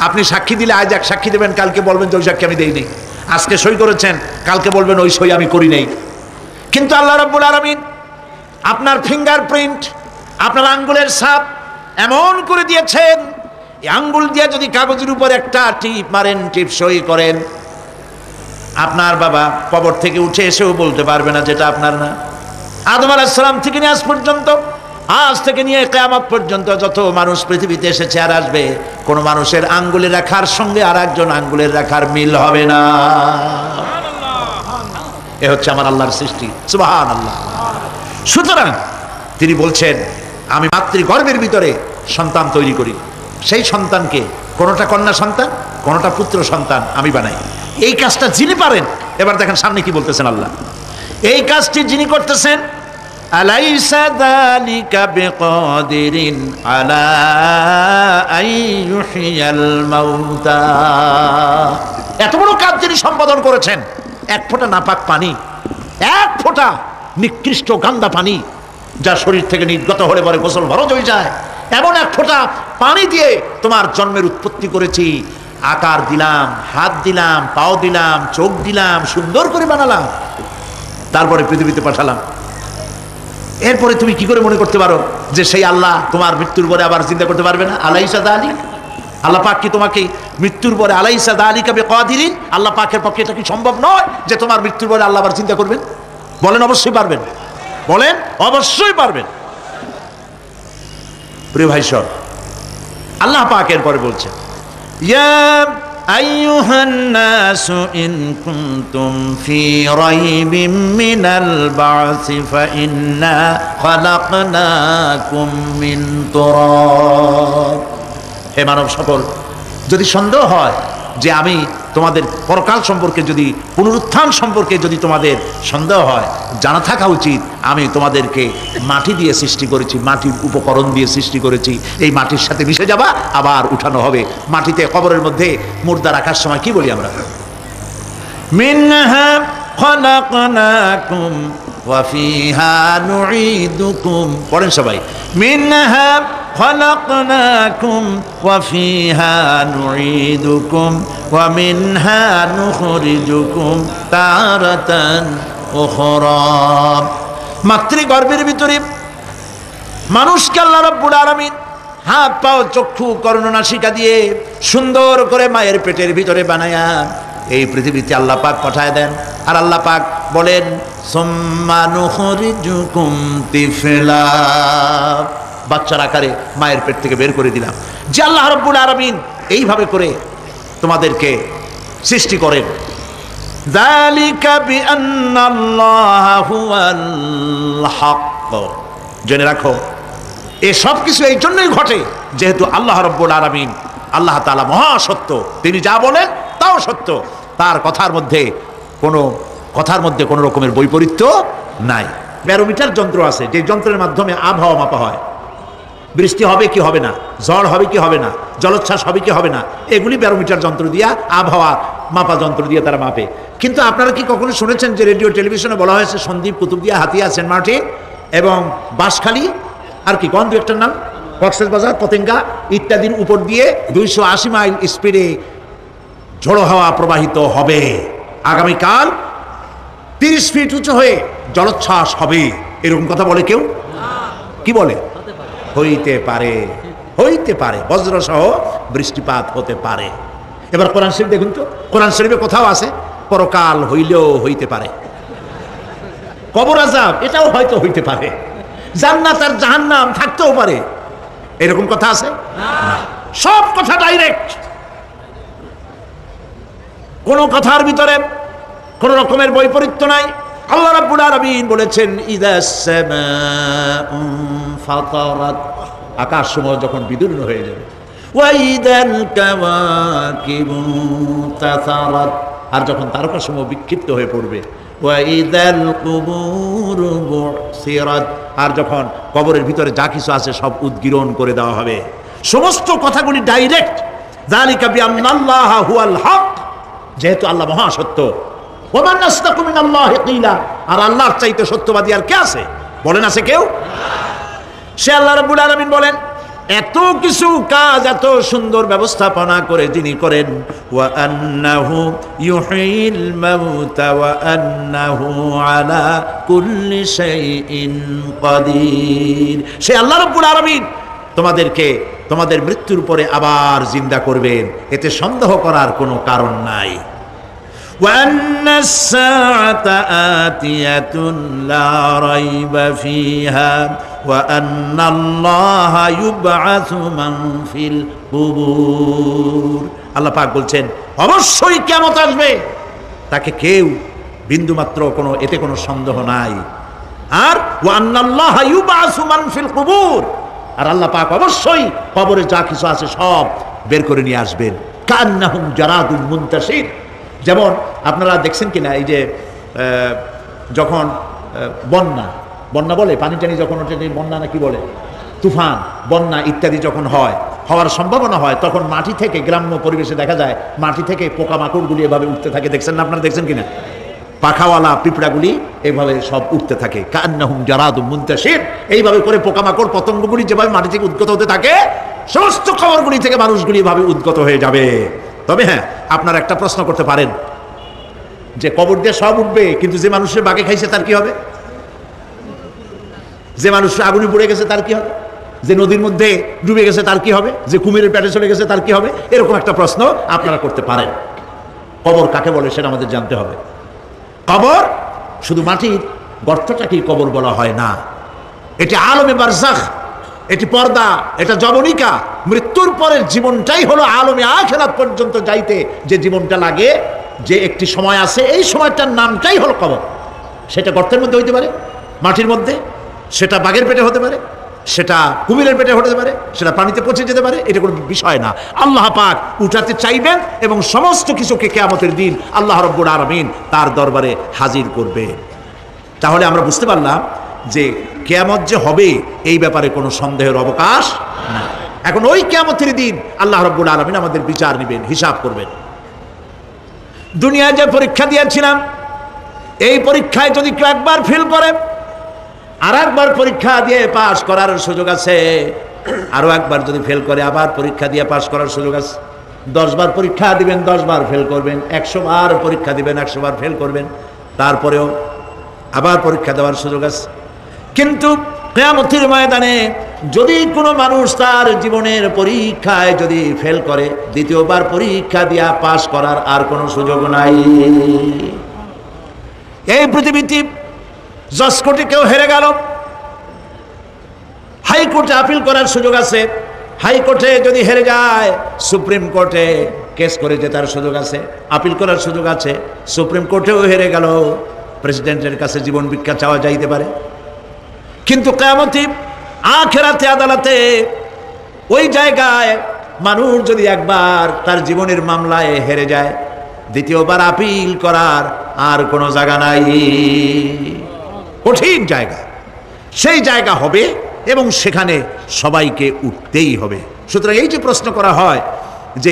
আপনি সাক্ষী দিলে আজ এক সাক্ষী দেবেন, কালকে বলবেন যে ওই সাক্ষী আমি দেইনি। আজকে সই করেছেন, কালকে বলবেন ওই সই আমি করি নাই। কিন্তু আল্লাহ রাব্বুল আলামিন আপনার ফিঙ্গারপ্রিন্ট, আপনার আঙ্গুলের ছাপ এমন করে দিয়েছেন, এই আঙ্গুল দিয়ে যদি কাগজের উপর একটা টিপ মারেন, টিপ সই করেন, আপনার বাবা কবর থেকে উঠে এসেও বলতে পারবে না যেটা আপনার না। আদম আলাইহিস সালাম থেকে নিয়ে আজ পর্যন্ত, আজ থেকে নিয়ে কিয়ামত পর্যন্ত যত মানুষ পৃথিবীতে এসেছে আর আসবে, কোন মানুষের আঙ্গুলের রেখার সঙ্গে আর একজন আঙ্গুলের রেখার মিল হবে না। এ হচ্ছে আমার আল্লাহর সৃষ্টি, সুবহানাল্লাহ। সুতরাং তিনি বলছেন, আমি মাতৃগর্ভের ভিতরে সন্তান তৈরি করি, সেই সন্তানকে কোনটা কন্যা সন্তান, কোনটা পুত্র সন্তান আমি বানাই। এই কাজটা যিনি পারেন, এবার দেখেন সামনে কি বলতেছেন আল্লাহ। এই কাজটি যিনি করতেছেন, আলাইসা যালিকা বিকাদিরিন আলা আইয়ুহিয়াল মাউতা, এত বড় কাজ যিনি সম্পাদন করেছেন, এক ফোঁটা নাপাক পানি, এক ফোঁটা নিকৃষ্ট গান্দা পানি যা শরীর থেকে নির্গত হলে পরে গোসল ফরজ হয়ে যায়, এমন এক ফোঁটা পানি দিয়ে তোমার জন্মের উৎপত্তি করেছি, আকার দিলাম, হাত দিলাম, পাও দিলাম, চোখ দিলাম, সুন্দর করে বানালাম, তারপরে পৃথিবীতে পাঠালাম। এরপরে তুমি কি করে মনে করতে পারো যে সেই আল্লাহ তোমার মৃত্যুর পরে আবার চিন্তা করতে পারবে না? আলাইসা যালিক, আল্লাহ পাক কি তোমাকে মৃত্যুর পরে আলাইসা যালিকা বিকাদিরিন, আল্লাহ পাকের পক্ষে এটা কি সম্ভব নয় যে তোমার মৃত্যুর পরে আল্লাহ আবার চিন্তা করবেন? বলেন অবশ্যই পারবেন, বলেন অবশ্যই পারবেন। প্রিয় ভাই সব, আল্লাহ পাক এরপরে বলছেন, ইয়া আইয়ুহান নাসু ইন কুনতুম ফি রাইবিম মিনাল বা'সি ফাইন্না খালাকনাকুম মিন তুরাব। হে মানব সকল, যদি সন্দেহ হয় যে আমি তোমাদের পরকাল সম্পর্কে, যদি পুনরুত্থান সম্পর্কে যদি তোমাদের সন্দেহ হয়, জানা থাকা উচিত আমি তোমাদেরকে মাটি দিয়ে সৃষ্টি করেছি, মাটির উপকরণ দিয়ে সৃষ্টি করেছি। এই মাটির সাথে মিশে যাবা, আবার উঠানো হবে। মাটিতে কবরের মধ্যে মুর্দা রাখার সময় কি বলি আমরা? মিনহা খালাকনাকুম ওয়া ফিহা নুঈদুকুম। পড়েন সবাই, মিনহা খালাকনাকুম ওয়া ফিহা নুঈদুকুম ওয়া মিনহা নুখরিজুকুম তারাতান উখরা। মাতৃগর্ভের ভিতরে মানুষকে আল্লাহ রাব্বুল আলামিন হাত পাও চক্ষু কর্ণনাসিকা দিয়ে সুন্দর করে মায়ের পেটের ভিতরে বানায়া এই পৃথিবীতে আল্লাহ পাক পাঠায় দেন। আর আল্লাহ পাক বলেন, সুম্মা নুখরিজুকুম তিফলা, বাচ্চার আকারে মায়ের পেট থেকে বের করে দিলাম। যে আল্লাহ রাব্বুল আলামিন এইভাবে করে তোমাদেরকে সৃষ্টি করেন। যালিকা বিআন্নাল্লাহা হুয়াল হক, জেনে রাখো এই সব কিছু এই জন্যই ঘটে যেহেতু আল্লাহ রাব্বুল আলামিন, আল্লাহ তাআলা মহাসত্য, তিনি যা বলেন তাও সত্য, তার কথার মধ্যে কোনো রকমের বৈপরীত্য নাই। ব্যারোমিটার যন্ত্র আছে, যে যন্ত্রের মাধ্যমে আবহাওয়া মাপা হয়, বৃষ্টি হবে কি হবে না, ঝড় হবে কি হবে না, জলোচ্ছ্বাস হবে কি হবে না, এগুলি ব্যারোমিটার যন্ত্র দিয়া, আবহাওয়া মাপা যন্ত্র দিয়ে তারা মাপে। কিন্তু আপনারা কি কখনো শুনেছেন যে রেডিও টেলিভিশনে বলা হয়েছে সন্দ্বীপ, কুতুবদিয়া, হাতিয়া, সেন্ট মার্টিন এবং বাঁশখালী, আর কি গন্ধ একটার নাম, কক্সবাজার, পতেঙ্গা ইত্যাদির উপর দিয়ে 280 মাইল স্পিডে ঝোড়ো হাওয়া প্রবাহিত হবে। আগামীকাল 30 ফিট উঁচু হয়ে জলোচ্ছ্বাস হবে, এরকম কথা বলে কেউ? কি বলে? হইতে পারে, হইতে পারে, বজ্রসহ বৃষ্টিপাত হতে পারে। এবার কোরআন শরীফ দেখুন তো, কোরআন শরীফে কোথাও আছে পরকাল হইলেও হইতে পারে, কবর আযাব এটাও হয়তো হইতে পারে, জান্নাত আর জাহান্নাম থাকতেও পারে, এরকম কথা আছে না? সব কথা ডাইরেক্ট, কোন কথার ভিতরে কোন রকমের বৈপরীত্য নাই। আল্লাহ রাব্বুল আলামিন বলেছেন, ইযাস সামাউ ফাতারাত, আকাশসমূহ যখন বিদীর্ণ হয়ে যাবে, ওয়া ইদাল কাওয়াকিবু তাসারাত, আর যখন তারকাসমূহ বিক্ষিপ্ত হয়ে পড়বে, ওয়া ইদাল কুবুরু বুসিরাত, আর যখন কবরের ভিতরে যা কিছু আছে সব উদ্গীরণ করে দেওয়া হবে। সমস্ত কথাগুলি ডাইরেক্ট। যালিকা বিআন্নাল্লাহা হুয়াল হক, যেহেতু আল্লাহ মহাসত্য। ওয়া মান আসদাকু মিনাল্লাহি কিলা, আর আল্লাহর চাইতে সত্যবাদী আর কে আছে? বলেন আছে কেউ? সে আল্লাহ রাব্বুল আলামিন বলেন, এত কিছু কাজ এত সুন্দর ব্যবস্থাপনা করে যিনি করেন, ওয়া আন্নাহু ইউহিল মাউতা ওয়া আন্নাহু আলা কুল্লি শাইইন কাদির। সে আল্লাহ রাব্বুল আলামিন তোমাদেরকে তোমাদের মৃত্যুর পরে আবার জিন্দা করবেন, এতে সন্দেহ করার কোনো কারণ নাই। وأن الساعة آتية لا ريب فيها وأن الله يبعث من في القبور। আল্লাহ পাক বলছেন অবশ্যই কিয়ামত আসবে, তাকে কেউ বিন্দুমাত্র এতে কোনো সন্দেহ নাই। আর وأن الله يبعث من في القبور, আর আল্লাহ পাক অবশ্যই কবরে যা কিছু আছে সব বের করে নিয়ে আসবেন। কান্নাহুম জারাদুল মুনতাশির, যেমন আপনারা দেখছেন কিনা এই যে যখন বন্যা বলে, পানি টানি যখন ওঠে, বন্যা না কি বলে, তুফান, বন্যা ইত্যাদি যখন হওয়ার সম্ভাবনা হয়, তখন মাটি থেকে, গ্রাম্য পরিবেশে দেখা যায় মাটি থেকে পোকামাকড়গুলি এভাবে উঠতে থাকে। দেখছেন না? আপনারা দেখছেন কিনা? পাখাওয়ালা পিঁপড়াগুলি এইভাবে সব উঠতে থাকে। কান্নাহুম জারাদুম মুনতাশির, এইভাবে করে পোকামাকড় পতঙ্গগুলি যেভাবে মাটি থেকে উদ্গত হতে থাকে, সমস্ত খবরগুলি থেকে মানুষগুলি এভাবে উদ্গত হয়ে যাবে। তবে হ্যাঁ, আপনারা একটা প্রশ্ন করতে পারেন যে কবর দিয়ে সব উঠবে, কিন্তু যে মানুষের বাগে খাইছে তার কি হবে? যে মানুষের আগুনে পড়ে গেছে তার কি হবে? যে নদীর মধ্যে ডুবে গেছে তার কি হবে? যে কুমিরের পেটে চলে গেছে তার কি হবে? এরকম একটা প্রশ্ন আপনারা করতে পারেন। কবর কাকে বলে সেটা আমাদের জানতে হবে। কবর শুধু মাটির গর্তটাকেই কবর বলা হয় না, এটি আলমে বারজাখ, এটি পর্দা, এটা জবনিকা। মৃত্যুর পরের জীবনটাই হলো আলমে আখিরাত পর্যন্ত যাইতে যে জীবনটা লাগে, যে একটি সময় আছে, এই সময়টার নামটাই হলো কবর। সেটা গর্তের মধ্যে হইতে পারে, মাটির মধ্যে, সেটা বাঘের পেটে হতে পারে, সেটা কুমিরের পেটে হতে পারে, সেটা পানিতে পচে যেতে পারে, এটা কোনো বিষয় না। আল্লাহ পাক উঠাতে চাইবেন এবং সমস্ত কিছুকে কিয়ামতের দিন আল্লাহ রাব্বুল আলামিন তার দরবারে হাজির করবে। তাহলে আমরা বুঝতে পারলাম যে কিয়ামত যে হবে এই ব্যাপারে কোনো সন্দেহের অবকাশ নাই। এখন ওই কিয়ামতের দিন আল্লাহ রাব্বুল আলামিন আমাদের বিচার নেবেন, হিসাব করবেন। দুনিয়ায় যে পরীক্ষা দিয়েছিলাম, এই পরীক্ষায় যদি কেউ একবার ফেল করে, আর একবার পরীক্ষা দিয়ে পাস করার সুযোগ আছে, আরো একবার যদি ফেল করে আবার পরীক্ষা দিয়ে পাস করার সুযোগ আছে। 10 বার পরীক্ষা দিবেন, 10 বার ফেল করবেন, 100 বার পরীক্ষা দিবেন, 100 বার ফেল করবেন, তারপরেও আবার পরীক্ষা দেওয়ার সুযোগ আছে। কিন্তু কিয়ামতের ময়দানে যদি কোনো মানুষ তার জীবনের পরীক্ষায় যদি ফেল করে, দ্বিতীয়বার পরীক্ষা দিয়া পাস করার আর কোনো সুযোগ নাই। এই পৃথিবীতে জজ কোর্টে কেউ হেরে গেল, হাইকোর্টে আপিল করার সুযোগ আছে। হাইকোর্টে যদি হেরে যায়, সুপ্রিম কোর্টে কেস করে জেতার সুযোগ আছে, আপিল করার সুযোগ আছে। সুপ্রিম কোর্টেও হেরে গেল, প্রেসিডেন্টের কাছে জীবন ভিক্ষা চাওয়া যাইতে পারে। কিন্তু কিয়ামতে আখিরাতে আদালতে ওই জায়গায় মানুষ যদি একবার তার জীবনের মামলায় হেরে যায়, দ্বিতীয়বার আপিল করার আর কোনো জায়গা নাই। কঠিন জায়গা, সেই জায়গা হবে এবং সেখানে সবাইকে উঠতেই হবে। সুতরাং এই যে প্রশ্ন করা হয় যে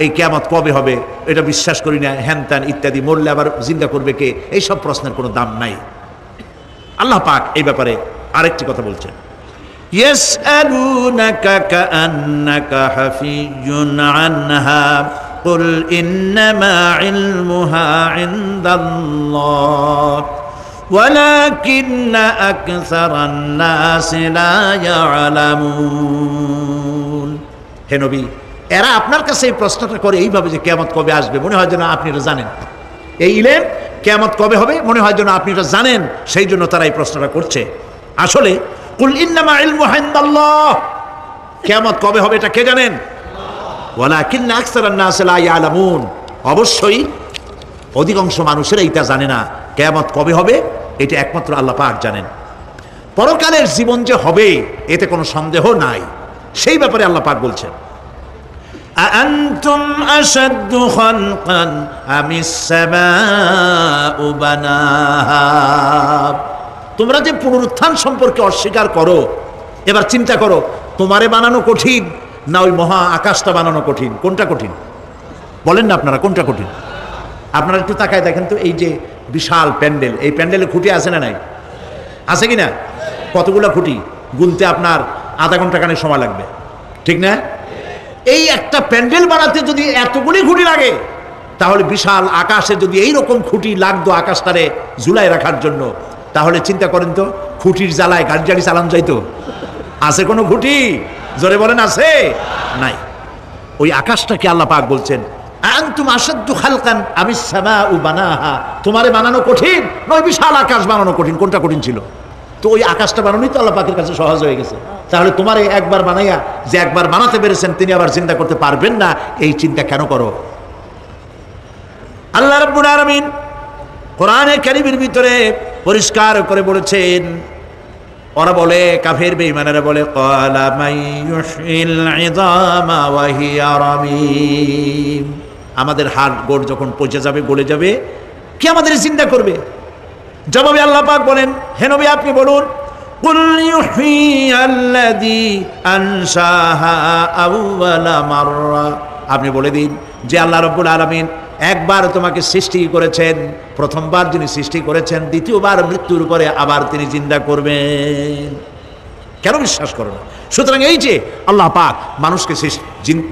এই কিয়ামত কবে হবে, এটা বিশ্বাস করি না, হ্যান ত্যান ইত্যাদি, মরলে আবার জিন্দা করবে কে, এইসব প্রশ্নের কোনো দাম নাই। আল্লাহ পাক এই ব্যাপারে আরেকটি কথা বলছেন, ইয়াসআলুনাকা কাআন্নাকা হাফিয়ুন আনহা কুল ইন্নামা ইলমুহা ইনদাল্লাহ ওয়ালাকিন্না আকসারান নাসি লা ইয়ালামুন। হে নবী, এরা আপনার কাছে এই প্রশ্নটা করে এইভাবে যে কিয়ামত কবে আসবে, মনে হয় যেন আপনি এটা জানেন। এই ইলম কিয়ামত কবে হবে মনে হয় যেন আপনি এটা জানেন, সেই জন্য তারা এই প্রশ্নটা করছে। আসলে কুল ইন্নামা ইলমুহা ইনদাল্লাহ, কিয়ামত কবে হবে এটা কে জানেন? ওয়ালাকিন্না আকসারান নাসি লা ইয়ালামুন, অবশ্যই অধিকাংশ মানুষেরা এটা জানে না। কিয়ামত কবে হবে এটা একমাত্র আল্লাহ পাক জানেন। পরকালের জীবন যে হবে এতে কোনো সন্দেহ নাই, সেই ব্যাপারে আল্লাহ পাক বলছেন, আআনতুম আশাদ্দু খালকান আমিস সামাউ বানাহা। তোমরা যে পুনরুত্থান সম্পর্কে অস্বীকার করো, এবার চিন্তা করো, তোমারে বানানো কঠিন না ওই মহা আকাশটা বানানো কঠিন? কোনটা কঠিন? বলেন না আপনারা কোনটা কঠিন? আপনারা একটু তাকায় দেখেন তো, এই যে বিশাল প্যান্ডেল, এই প্যান্ডেলে খুঁটি আছে না নাই? আছে কি না? কতগুলো খুঁটি গুনতে আপনার আধা ঘন্টা খানে সময় লাগবে, ঠিক না? এই একটা প্যান্ডেল বানাতে যদি এতগুলি খুঁটি লাগে, তাহলে বিশাল আকাশে যদি এইরকম খুঁটি লাগতো আকাশটারে ঝুলাই রাখার জন্য, তাহলে চিন্তা করেন তো, খুঁটির জ্বালায় গাড়ি গাড়ি চালান যাইতো? আছে কোনো খুঁটি? জোরে বলেন, আছে? নাই। ওই আকাশটাকে আল্লাহ পাক বলছেন, আনতুম আশাদ্দু খালকান আমিস সামাউ বানাহা, তোমারে বানানো কঠিন নয় বিশাল আকাশ বানানো কঠিন? কোনটা কঠিন ছিল? তো ওই আকাশটা বানানোই তো আল্লাহ পাকের কাছে সহজ হয়ে গেছে। তাহলে তোমারে একবার বানাইয়া যে একবার বানাতে পেরেছেন, তিনি আবার চিন্তা করতে পারবেন না, এই চিন্তা কেন করো? আল্লাহ রাব্বুল আলামিন কোরআনে কারীমের ভিতরে পরিষ্কার করে বলেছেন, ওরা বলে, কাফের বেঈমানেরা বলে, ক্বালা মাইয়ুশিল ইযামা ওয়া হিয়া রামীম, আমাদের হাড় গোড় যখন পচে যাবে, গলে যাবে, কে আমাদের চিন্তা করবে? জবাবে আল্লাহ পাক বলেন, হে নবী আপনি বলুন, কুল ইউহইয়াল্লাযী আনশাহা আউওয়ালা মাররা, আপনি বলে দিন যে আল্লাহ রাব্বুল আলামিন একবার তোমাকে সৃষ্টি করেছেন, প্রথমবার যিনি সৃষ্টি করেছেন, দ্বিতীয়বার মৃত্যুর পরে আবার তিনি জিন্দা করবেন। কেন বিশ্বাস করো না? সুতরাং এই যে আল্লাহ পাক মানুষকে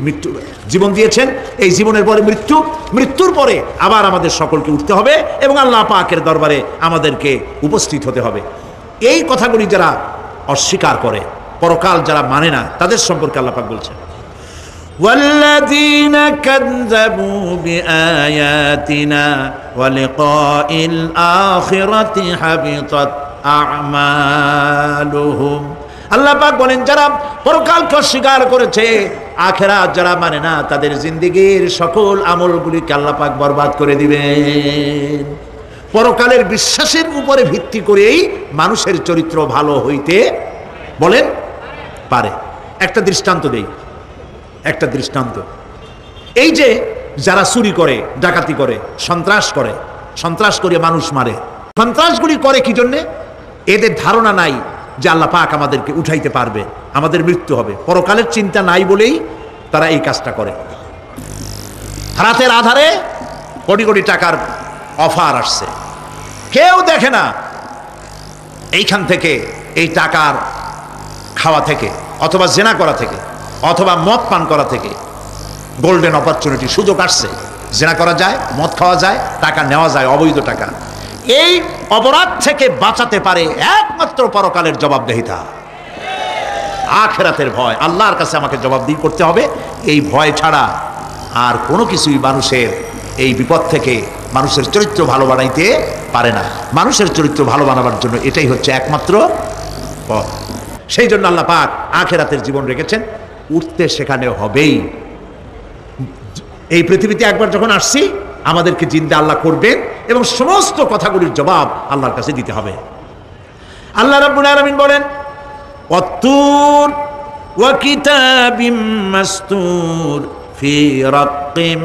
মৃত্যু জীবন দিয়েছেন, এই জীবনের পরে মৃত্যু, মৃত্যুর পরে আবার আমাদের সকলকে উঠতে হবে এবং আল্লাহ পাকের দরবারে আমাদেরকে উপস্থিত হতে হবে। এই কথাগুলি যারা অস্বীকার করে, পরকাল যারা মানে না, তাদের সম্পর্কে আল্লাহ পাক বলছেন, والذين كذبوا بآياتنا ولقاء الآخرة حبطت أعمالهم, আল্লাহ পাক বলেন যারা পরকালকে অস্বীকার করেছে, আখিরাত যারা মানে না, তাদের জিন্দেগীর সকল আমলগুলিকে আল্লাহ পাক বরবাদ করে দিবেন। পরকালের বিশ্বাসের উপরে ভিত্তি করেই মানুষের চরিত্র ভালো হইতে বলেন পারে। একটা দৃষ্টান্ত দেই, একটা দৃষ্টান্ত। এই যে যারা চুরি করে, ডাকাতি করে, সন্ত্রাস করে মানুষ মারে, সন্ত্রাসগুলি করে কি জন্যে? এদের ধারণা নাই যে আল্লাহ পাক আমাদেরকে উঠাইতে পারবে, আমাদের মৃত্যু হবে, পরকালের চিন্তা নাই বলেই তারা এই কাজটা করে। রাতের আধারে কোটি কোটি টাকার অফার আসছে, কেউ দেখে না এইখান থেকে, এই টাকার খাওয়া থেকে, অথবা জেনা করা থেকে, অথবা মদ পান করা থেকে গোল্ডেন অপরচুনিটি, সুযোগ আসছে, জেনা করা যায়, মদ খাওয়া যায়, টাকা নেওয়া যায়, অবৈধ টাকা। এই অপরাধ থেকে বাঁচাতে পারে একমাত্র পরকালের জবাবদিহিতা, আখিরাতের ভয়। আল্লাহর কাছে আমাকে জবাবদিহি করতে হবে, এই ভয় ছাড়া আর কোনো কিছুই মানুষের এই বিপদ থেকে মানুষের চরিত্র ভালো বানাইতে পারে না। মানুষের চরিত্র ভালো বানাবার জন্য এটাই হচ্ছে একমাত্র পথ। সেই জন্য আল্লাহ পাক আখিরাতের জীবন রেখেছেন, উঠতে সেখানে হবেই। এই পৃথিবীতে একবার যখন আসছি, আমাদেরকে জিন্দা আল্লাহ করবেন এবং সমস্ত কথাগুলির জবাব আল্লাহর কাছে দিতে হবে। আল্লাহ রাব্বুল আলামিন বলেন, ওয়াত্তুর ওয়া কিতাবিম মাসতুর ফি রাক্কিম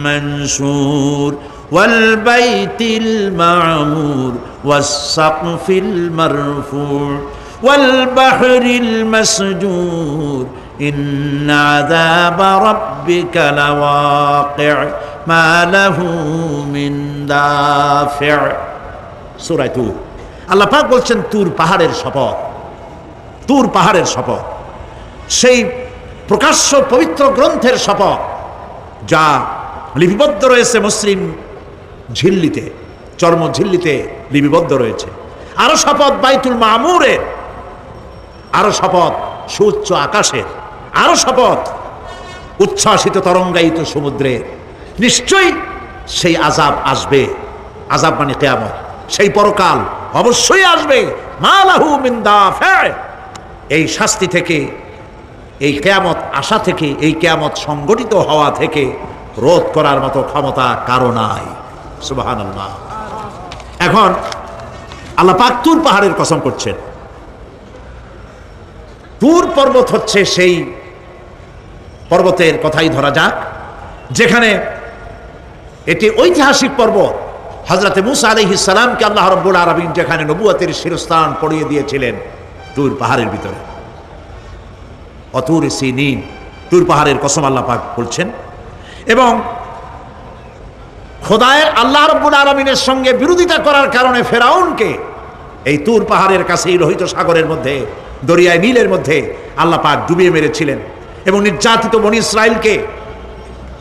মানশুর ওয়াল বাইতিল মা'মুর ওয়াস সাকফিল মারফু' ওয়াল বাহরিল মাসজুর ইন্না আযাবা রাব্বিকা লাওয়াকি' মা লাহু মিন দাফি'। সূরা তুর। আল্লাহ পাক বলছেন, তুর পাহাড়ের শপথ, তুর পাহাড়ের শপথ, সেই প্রকাশ্য পবিত্র গ্রন্থের শপথ যা লিপিবদ্ধ রয়েছে মুসলিম ঝিল্লিতে, চর্ম ঝিল্লিতে লিপিবদ্ধ রয়েছে। আরো শপথ বাইতুল মামুরের, আরো শপথ সুউচ্চ আকাশের, আরো শপথ উচ্ছ্বাসিত তরঙ্গায়িত সমুদ্রের। নিশ্চয়ই সেই আযাব আসবে, আযাব মানে কিয়ামত, সেই পরকাল অবশ্যই আসবে। মা লাহু মিন দাফি', এই শাস্তি থেকে, এই কিয়ামত আসা থেকে, এই কিয়ামত সংগঠিত হওয়া থেকে রোধ করার মতো ক্ষমতা কারো নাই। সুবহানাল্লাহ। এখন আল্লাহ পাক তুর পাহাড়ের কসম করছেন। তুর পর্বত হচ্ছে সেই পর্বতের কথাই ধরা যাক, যেখানে এটি ঐতিহাসিক পর্বত। হযরত মূসা আলাইহিস সালামকে আল্লাহ রাব্বুল আলামিন যেখানে নবুয়তের শিরস্থান পড়িয়ে দিয়েছিলেন, তুর পাহাড়ের ভিতরে। অতুর সিনিন, তুর পাহাড়ের কসম আল্লাহ পাক বলছেন। এবং খোদায়ের আল্লাহ রাব্বুল আলামিনের সঙ্গে বিরোধিতা করার কারণে ফেরাউনকে এই তুর পাহাড়ের কাছেই লোহিত সাগরের মধ্যে, দরিয়ায় নীলের মধ্যে আল্লাহ পাক ডুবিয়ে মেরেছিলেন এবং নির্যাতিত বনী ইসরাইলকে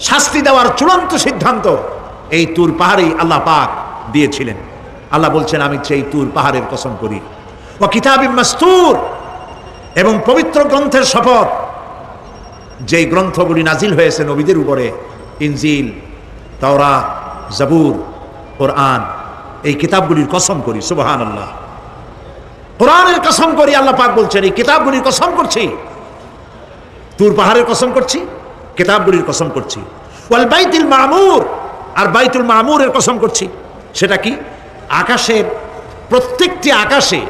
শাস্তি দেওয়ার চূড়ান্ত সিদ্ধান্ত এই তুর পাহাড়েই আল্লাহ পাক দিয়েছিলেন। আল্লাহ বলছেন, আমি সেই তুর পাহাড়ের কসম করি, ও কিতাবিম মাসতুর, এবং পবিত্র গ্রন্থের শপথ, যেই গ্রন্থগুলি নাজিল হয়েছে নবীদের উপরে, ইনজিল, তাওরাত, জাবুর, কোরআন, এই কিতাবগুলির কসম করি। সুবহানাল্লাহ। কোরআনের কসম করি, আল্লাহ পাক বলছেন এই কিতাবগুলির কসম করছি, তুর পাহাড়ের কসম করছি, কিতাবগুলির কসম করছি। ওয়াল বাইতুল মামুর, আর বাইতুল মামুরের কসম করছি। সেটা কি? আকাশের প্রত্যেকটি আকাশে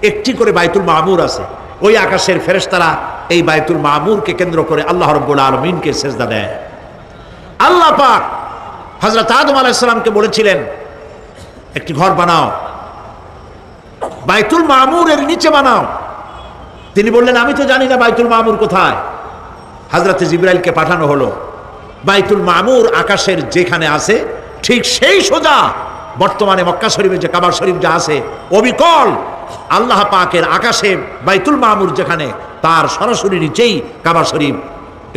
একটি করে বাইতুল মামুর আছে। ওই আকাশের ফেরেশতারা এই বাইতুল মামুরকে কেন্দ্র করে আল্লাহ রাব্বুল আলামিনকে সেজদা দেয়। আল্লাহ পাক হযরত আদম আলাইহিস সালামকে বলেছিলেন, একটি ঘর বানাও, বাইতুল মামুরের নিচে বানাও। তিনি বললেন, আমি তো জানি না বাইতুল মামুর কোথায়। হযরত জিবরাইলকে পাঠানো হলো। বাইতুল মামুর আকাশের যেখানে আছে ঠিক সেই সোজা বর্তমানে মক্কা শরীফে যে কাবা শরীফ যা আছে, অবিকল আল্লাহ পাকের আকাশে বাইতুল মামুর যেখানে, তার সরাসরি নিচেই কাবা শরীফ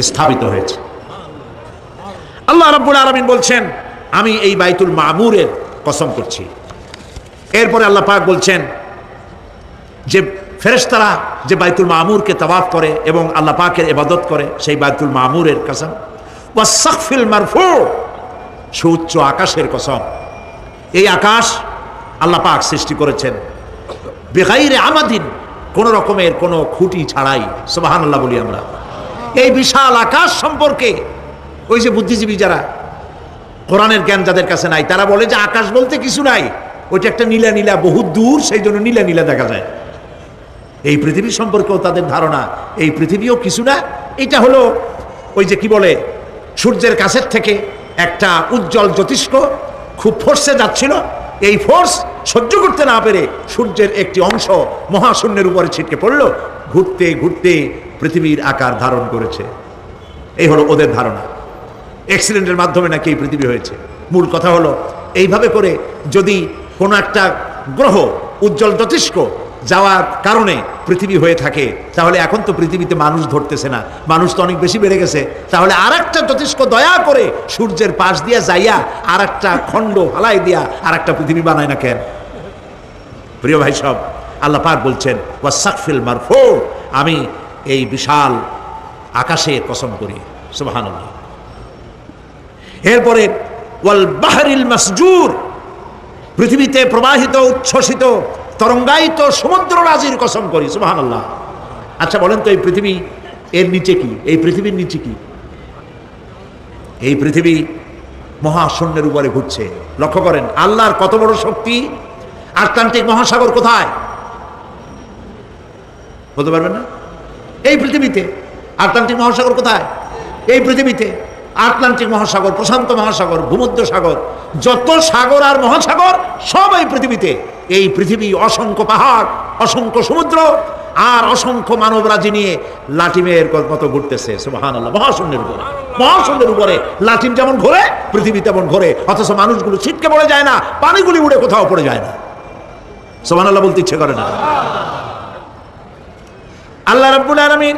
স্থাপিত হয়েছে। আল্লাহ রাব্বুল আলামিন বলছেন, আমি এই বাইতুল মামুরের কসম করছি। এরপরে আল্লাহ পাক বলছেন যে ফেরেশতারা যে বাইতুল মামুরকে তাওয়াফ করে এবং আল্লাহ পাকের ইবাদত করে, সেই বাইতুল মামুরের কসম। ওয়াস-সাকফিল মারফু, সুউচ্চ আকাশের কসম। এই আকাশ আল্লাহ পাক সৃষ্টি করেছেন বেগাইরে আমাদিন, কোন রকমের কোন খুঁটি ছাড়াই। সুবহানাল্লাহ বলি আমরা। এই বিশাল আকাশ সম্পর্কে ওই যে বুদ্ধিজীবী যারা, কোরআনের জ্ঞান যাদের কাছে নাই, তারা বলে যে আকাশ বলতে কিছু নাই, ওইটা একটা নীলা নীলা, বহু দূর, সেই জন্য নীলা নীলা দেখা যায়। এই পৃথিবী সম্পর্কেও তাদের ধারণা এই পৃথিবীও কিছু না, এটা হলো ওই যে কি বলে, সূর্যের কাছের থেকে একটা উজ্জ্বল জ্যোতিষ্ক খুব ফোর্সে যাচ্ছিল, এই ফোর্স সহ্য করতে না পেরে সূর্যের একটি অংশ মহাশূন্যের উপরে ছিটকে পড়ল, ঘুরতে ঘুরতে পৃথিবীর আকার ধারণ করেছে। এই হলো ওদের ধারণা। অ্যাক্সিডেন্টের মাধ্যমে নাকি এই পৃথিবী হয়েছে। মূল কথা হলো, এইভাবে করে যদি কোনো একটা গ্রহ উজ্জ্বল জ্যোতিষ্ক যাওয়ার কারণে পৃথিবী হয়ে থাকে, তাহলে এখন তো পৃথিবীতে মানুষ ধরতেছে না, মানুষ তো অনেক বেশি বেড়ে গেছে, তাহলে আর একটা জ্যোতিষ্ক দয়া করে সূর্যের পাশ দিয়া যাইয়া আর একটা খণ্ড হালাই দিয়া আর একটা পৃথিবী বানায় না কেন? প্রিয় ভাই সব, আল্লাহ পাক বলছেন, ওয়াস-সাকফিল মারফু, আমি এই বিশাল আকাশের কসম করি। সুবহানাল্লাহ। এরপরে ওয়াল বাহরিল মাসজুর, পৃথিবীতে প্রবাহিত উচ্ছ্বসিত তরঙ্গায়িত সমুদ্র রাজির কসম করি। সুবহানাল্লাহ। আচ্ছা বলেন তো, এই পৃথিবী এর নিচে কি? এই পৃথিবীর নিচে কি? এই পৃথিবী মহাশূন্যের উপরে ঘুরছে। লক্ষ্য করেন আল্লাহর কত বড় শক্তি। আটলান্টিক মহাসাগর কোথায়? বলতে পারবেন না? এই পৃথিবীতে। আটলান্টিক মহাসাগর কোথায়? এই পৃথিবীতে। আটলান্টিক মহাসাগর, প্রশান্ত মহাসাগর, ভূমধ্য সাগর, যত সাগর আর মহাসাগর সব এই পৃথিবীতে। এই পৃথিবী অসংখ্য পাহাড়, অসংখ্য সমুদ্র আর অসংখ্য মানবরাজি নিয়ে লাটিমের মতো ঘুরতেছে। সুবহানাল্লাহ। মহাশূন্যের উপরে, মহাশূন্যের উপরে লাটিম যেমন ঘোরে, পৃথিবী তেমন ঘোরে, অথচ মানুষগুলো ছিটকে পড়ে যায় না, পানিগুলি উড়ে কোথাও পড়ে যায় না। সুবহানাল্লাহ বলতে ইচ্ছে করে না। আল্লাহ রাব্বুল আলামিন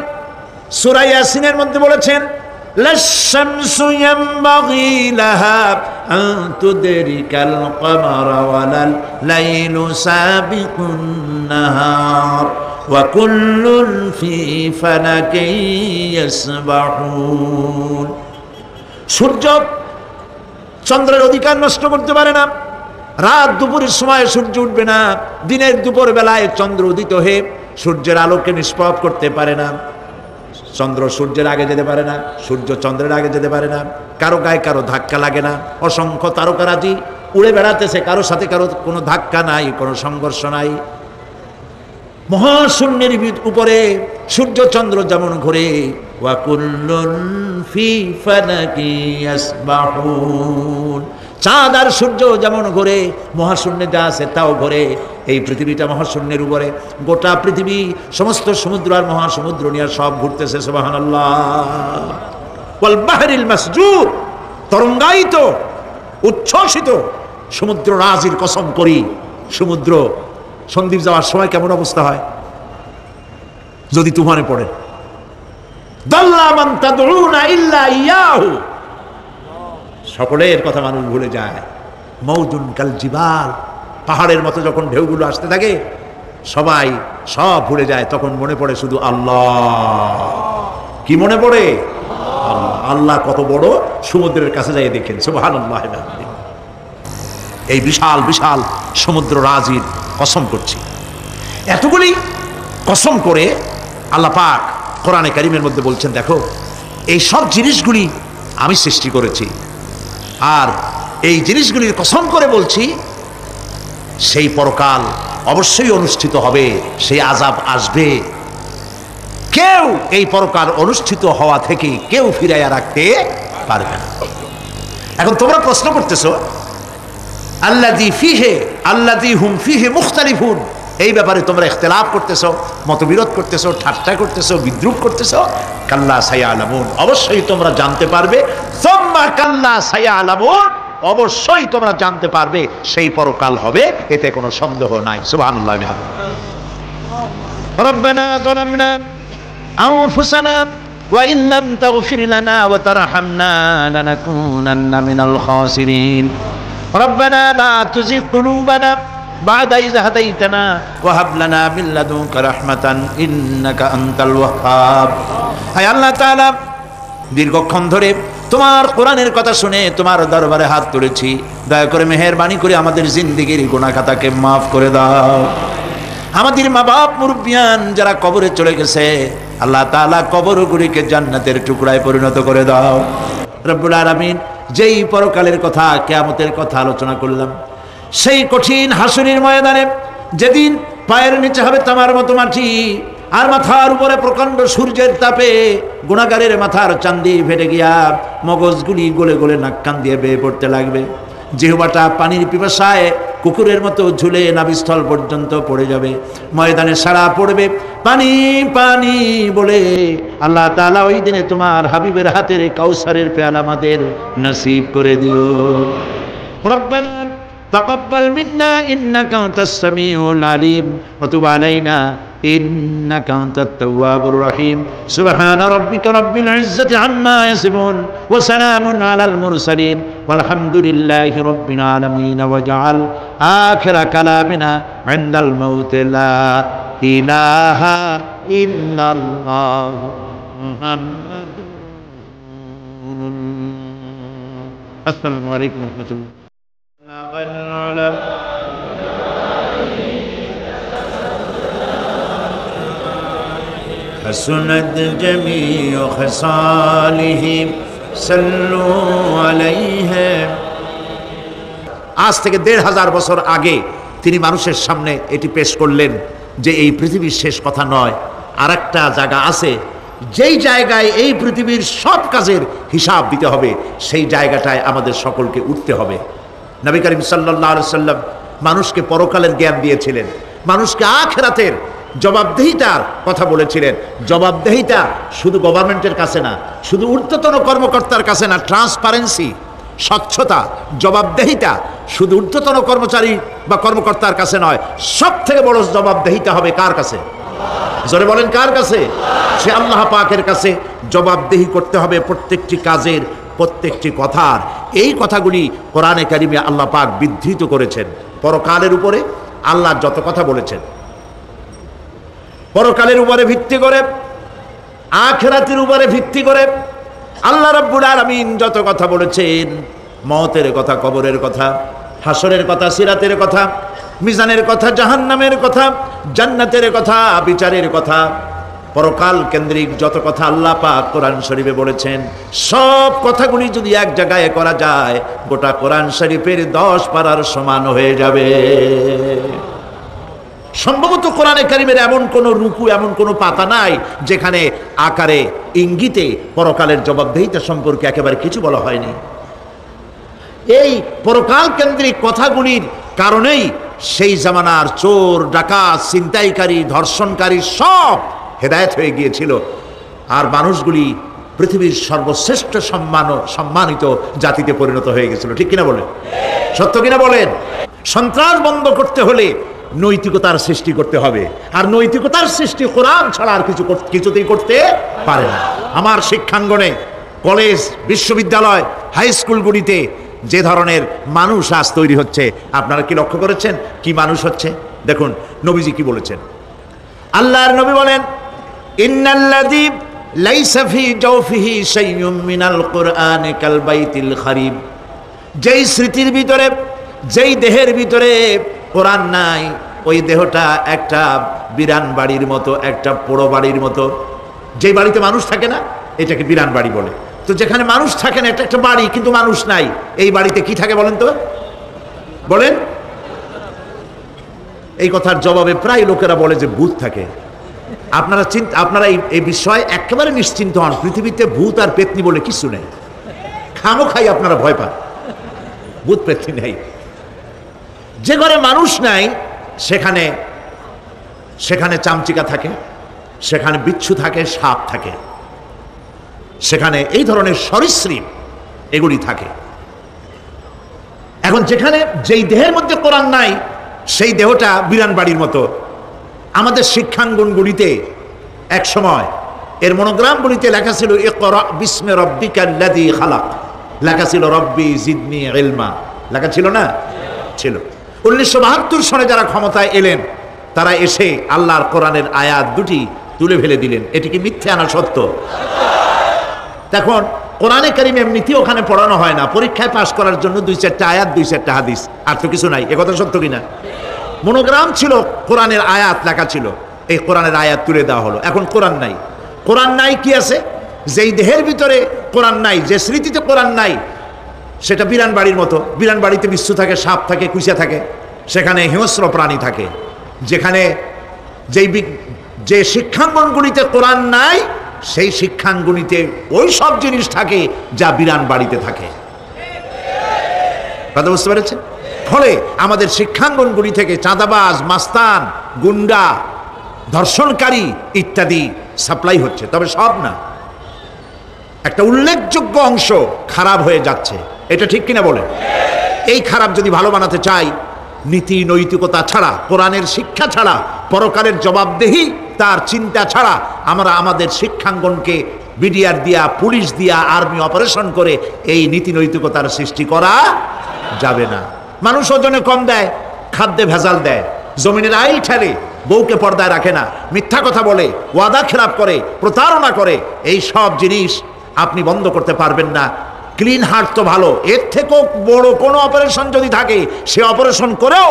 সূরা ইয়াসিনের মধ্যে বলেছেন, লাশ-শামসু ইয়ানবাগি লাহা আন তুদরিকাল কমারা ওয়ালাল লাইলু সাবিকুন নাহার ওয়া কুল্লুন ফি ফালাকিন ইয়াসবাহুন। সূর্য চন্দ্রের অধিকার নষ্ট করতে পারে না। রাত দুপুরের সময় সূর্য উঠবে না, দিনের দুপুর বেলায় চন্দ্র উদিত হয়ে সূর্যের আলোকে নিষ্প্রভ করতে পারে না। চন্দ্র সূর্যের আগে যেতে পারে না, সূর্য চন্দ্রের আগে যেতে পারে না। কারো গায়ে কারো ধাক্কা লাগে না। অসংখ্য তারকারাজি উড়ে বেড়াতেছে, কারোর সাথে কারো কোনো ধাক্কা নাই, কোনো সংঘর্ষ নাই। মহাশূন্যের উপরে সূর্য চন্দ্র যেমন ঘোরে, ওয়া কুল্লুন ফি ফালাকি ইয়াসবাহুন, চাঁদ আর সূর্য যেমন ঘোরে, মহাশূন্যে যা আছে তাও ঘোরে। এই পৃথিবীটা মহাশূন্যের উপরে, গোটা পৃথিবী, সমস্ত সমুদ্র আর মহাসমুদ্র নিয়ে সব ঘুরতেছে। সুবহানাল্লাহ। ওয়াল বাহরিল মাসজুর, তরঙ্গায়িত, উচ্ছ্বসিত সমুদ্র রাজির কসম করি, সমুদ্র সন্দ্বীপ যাওয়ার সময় কেমন অবস্থা হয় যদি তুফানে পড়ে। দাল্লা মান তাদউনা ইল্লা ইয়াহু, সকলের কথা মানুষ ভুলে যায়। মৌজুন কাল জিবাল, পাহাড়ের মতো যখন ঢেউগুলো আসতে থাকে সবাই সব ভুলে যায়, তখন মনে পড়ে শুধু আল্লাহ। কি মনে পড়ে? আল্লাহ কত বড়, সমুদ্রের কাছে যাই দেখেন সুবহানাল্লাহ। এই বিশাল বিশাল সমুদ্র রাজির কসম করছি। এতগুলি কসম করে আল্লাহ পাক কোরআনে কারিমের মধ্যে বলছেন, দেখো এই সব জিনিসগুলি আমি সৃষ্টি করেছি, আর এই জিনিসগুলির কসম করে বলছি সেই পরকাল অবশ্যই অনুষ্ঠিত হবে, সেই আযাব আসবে, কেউ এই পরকাল অনুষ্ঠিত হওয়া থেকে কেউ ফিরাইয়া রাখতে পারবে না। এখন তোমরা প্রশ্ন করতেছো আল্লাযী ফীহি আল্লাযী হুম ফীহি মুখতালিফুন, এই ব্যাপারে তোমরা ইখতিলাফ করতেছো, মতবিরোধ করতেছো, ঠাট্টা করতেছো, বিদ্রূপ করতেছো। কাল্লা সায়ালামুন, অবশ্যই তোমরা জানতে পারবে। সুম্মা কাল্লা সায়ালামুন, অবশ্যই তোমরা জানতে পারবে সেই পরকাল হবে, এতে কোনো সন্দেহ নাই। সুবহানাল্লাহ। রব্বানা যালামনা আনফুসানা ওয়া ইন লাম তাগফির লানা ওয়া তারহামনা লানাকুনান্না মিনাল খাসিরিন। রব্বানা লা তুযিগ কুলুবানা বা'দা ইয হাদাইতানা ওয়া হাব লানা মিন লাদুনকা রাহমাতান ইন্নাকা আনতাল ওয়াহ্হাব। হে আল্লাহ তাআলা, দীর্ঘক্ষণ ধরে তোমার কোরআনের কথা শুনে তোমার দরবারে হাত তুলেছি, দয়া করে মেহেরবানি করে আমাদের জিন্দেগির গুনাহ খাতাকে মাফ করে দাও। আমাদের মা বাপ মুরব্বিয়ান যারা কবরে চলে গেছে, আল্লাহ তাআলা কবরগুলিকে জান্নাতের টুকরায় পরিণত করে দাও। রব্বুল আলামিন, যেই পরকালের কথা, কিয়ামতের কথা আলোচনা করলাম, সেই কঠিন হাসরের ময়দানে যেদিন পায়ের নিচে হবে তামার মতো মাটি, আর মাথার উপরে প্রকাণ্ড সূর্যের তাপে গুনাহগারের মাথার চান্দি ফেটে গিয়া মগজগুলি গলে গলে নাক কান দিয়ে বেয়ে পড়তে লাগবে, জিহ্বাটা পানির পিপাসায় কুকুরের মতো ঝুলে নাভিস্থল পর্যন্ত পড়ে যাবে, ময়দানে সারা পড়বে পানি পানি বলে। আল্লাহ তাআলা ওই দিনে তোমার হাবিবের হাতের কাউসারের পেয়ালা আমাদের নসিব করে দিও। রব্বানা তাকাব্বাল মিন্না ইন্নাকা আনতাস সামিউল আলিম ওয়া তুব আলাইনা ইন্নাকা আনতাত তাওয়াবুর রহিম। সুবহানা রাব্বিকা রাব্বিল ইজ্জাতি আম্মা ইয়াসিফুন ওয়া সালামুন আলাল মুরসালিন ওয়ালহামদুলিল্লাহি রাব্বিল আলামিন। ওয়া জাআল আখিরা কালামিনা ইনদাল মাউত লা ইলাহা ইল্লাল্লাহ মুহাম্মাদুর। আসসালামু আলাইকুম ওয়া রাহমাতুল্লাহ। حسنت جميع خصاله صلوا عليه। আজ থেকে ১৫০০ বছর আগে তিনি মানুষের সামনে এটি পেশ করলেন যে এই পৃথিবীর শেষ কথা নয়, আর একটা জায়গা আছে যেই জায়গায় এই পৃথিবীর সব কাজের হিসাব দিতে হবে, সেই জায়গাটায় আমাদের সকলকে উঠতে হবে। নবী করিম সাল্লাল্লাহু আলাইহি সাল্লাম মানুষকে পরকালের জ্ঞান দিয়েছিলেন, মানুষকে আখিরাতের জবাবদেহিতার কথা বলেছিলেন। জবাবদেহিতা শুধু গভর্নমেন্টের কাছে না, শুধু ঊর্ধ্বতন কর্মকর্তার কাছে না, ট্রান্সপারেন্সি, স্বচ্ছতা, জবাবদেহিতা শুধু ঊর্ধ্বতন কর্মচারী বা কর্মকর্তার কাছে নয়, সব থেকে বড় জবাবদেহিতা হবে কার কাছে? জোরে বলেন, কার কাছে? সে আল্লাহ পাকের কাছে জবাবদেহি করতে হবে প্রত্যেকটি কাজের, প্রত্যেকটি কথার। এই কথাগুলি কোরআনে কারিমে আল্লাহ পাক বিধৃত করেছেন। পরকালের উপরে আল্লাহ যত কথা বলেছেন, পরকালের উপরে ভিত্তি করে, আখিরাতের উপরে ভিত্তি করে আল্লাহ রাব্বুল আলামিন যত কথা বলেছেন, মওতের কথা, কবরের কথা, হাসরের কথা, সিরাতের কথা, মিজানের কথা, জাহান্নামের কথা, জান্নাতের কথা, বিচারের কথা, পরকাল কেন্দ্রিক যত কথা আল্লাহ পাক কোরআন শরীফে বলেছেন, সব কথাগুলি যদি এক জায়গায় করা যায়, গোটা কোরআন শরীফের 10 পারার সমান হয়ে যাবে। সম্ভবত কোরআনে কারিমের এমন কোন রুকু, এমন কোন পাতা নাই যেখানে আকারে ইঙ্গিতে পরকালের জবাবদেহিতা সম্পর্কে একেবারে কিছু বলা হয়নি। এই পরকাল কেন্দ্রিক কথাগুলির কারণেই সেই জামানার চোর, ডাকাত, ছিনতাইকারী, ধর্ষণকারী সব হেদায়েত হয়ে গিয়েছিল, আর মানুষগুলি পৃথিবীর সর্বশ্রেষ্ঠ সম্মানিত জাতিতে পরিণত হয়ে গেছিল। ঠিক কিনা বলেন? সত্য কিনা বলেন? সন্ত্রাস বন্ধ করতে হলে নৈতিকতার সৃষ্টি করতে হবে, আর নৈতিকতার সৃষ্টি কোরআন ছাড়া আর কিছুতেই করতে পারে না। আমার শিক্ষাঙ্গনে, কলেজ, বিশ্ববিদ্যালয়, হাই স্কুলগুলিতে যে ধরনের মানুষ আজ তৈরি হচ্ছে, আপনারা কি লক্ষ্য করেছেন কি মানুষ হচ্ছে? দেখুন নবীজি কি বলেছেন। আল্লাহর নবী বলেন, ইন্নাল্লাযী লাইসা ফি জাওফিহি শাইউম মিনাল কুরআনি কাল বাইতিল খারিব। যেই স্মৃতির ভিতরে, যেই দেহের ভিতরে কোরআন নাই, ওই দেহটা একটা বিরান বাড়ির মতো, একটা পোড়ো বাড়ির মতো। যেই বাড়িতে মানুষ থাকে না, এটাকে বিরান বাড়ি বলে। তো যেখানে মানুষ থাকে না, এটা একটা বাড়ি কিন্তু মানুষ নাই, এই বাড়িতে কি থাকে বলেন তো? বলেন। এই কথার জবাবে প্রায় লোকেরা বলে যে ভূত থাকে। আপনারা এই বিষয়ে একেবারে নিশ্চিন্ত হন, পৃথিবীতে ভূত আর পেতনি বলে কিছু নেই। খামোখাই আপনারা ভয় পান, ভূত পেতনি নেই। যে ঘরে মানুষ নাই সেখানে সেখানে চামচিকা থাকে, সেখানে বিচ্ছু থাকে, সাপ থাকে, সেখানে এই ধরনের সরীসৃপ এগুলি থাকে। এখন যেখানে যেই দেহের মধ্যে কোরআন নাই, সেই দেহটা বিরান বাড়ির মতো। আমাদের শিক্ষাঙ্গনগুলিতে এক সময় এর মনোগ্রামগুলিতে লেখা ছিল ইকরা বিস্মি রাব্বিকাল্লাযী খালাক, লেখা ছিল রব্বি জিদনি ইলমা, লেখা ছিল না? ছিল। 1972 সনে যারা ক্ষমতায় এলেন, তারা এসে আল্লাহর কোরআনের আয়াত দুটি তুলে ফেলে দিলেন। এটি কি মিথ্যে না সত্য? এখন কোরআনে কারিম এমনিতেই ওখানে পড়ানো হয় না, পরীক্ষায় পাশ করার জন্য 2-4টা আয়াত, 2-4টা হাদিস, আর তো কিছু নাই। একথা সত্য কিনা? মনোগ্রাম ছিল, কোরআনের আয়াত লেখা ছিল, এই কোরআনের আয়াত তুলে দেওয়া হলো। এখন কোরআন নাই। কোরআন নাই কি আছে? যেই দেহের ভিতরে কোরআন নাই, যে স্মৃতিতে কোরআন নাই, সেটা বিরান বাড়ির মতো। বিরান বাড়িতে বিচ্ছু থাকে, সাপ থাকে, কুইচা থাকে, সেখানে হিংস্র প্রাণী থাকে। যেখানে যে শিক্ষাঙ্গনগুলিতে কোরআন নাই, সেই শিক্ষাঙ্গনিতে ওই সব জিনিস থাকে যা বিরান বাড়িতে থাকে। কথা বুঝতে পেরেছেন? ফলে আমাদের শিক্ষাঙ্গনগুলি থেকে চাঁদাবাজ, মাস্তান, গুন্ডা, ধর্ষণকারী ইত্যাদি সাপ্লাই হচ্ছে। তবে সব না, একটা উল্লেখযোগ্য অংশ খারাপ হয়ে যাচ্ছে। এটা ঠিক কিনা বলেন? এই খারাপ যদি ভালো বানাতে চাই, নীতি নৈতিকতা ছাড়া, কোরআনের শিক্ষা ছাড়া, পরকালের জবাবদেহি তার চিন্তা ছাড়া আমরা আমাদের শিক্ষাঙ্গনকে বিডিআর দিয়া, পুলিশ দিয়া, আর্মি অপারেশন করে এই নীতি নৈতিকতার সৃষ্টি করা যাবে না। মানুষ ওজনে কম দেয়, খাদ্যে ভেজাল দেয়, জমিনের আইল ঠেলে, বউকে পর্দায় রাখে না, মিথ্যা কথা বলে, ওয়াদা খেলাপ করে, প্রতারণা করে। এই সব জিনিস আপনি বন্ধ করতে পারবেন না। ক্লিন হার্ট তো ভালো, এর থেকেও বড় কোনো অপারেশন যদি থাকে, সে অপারেশন করেও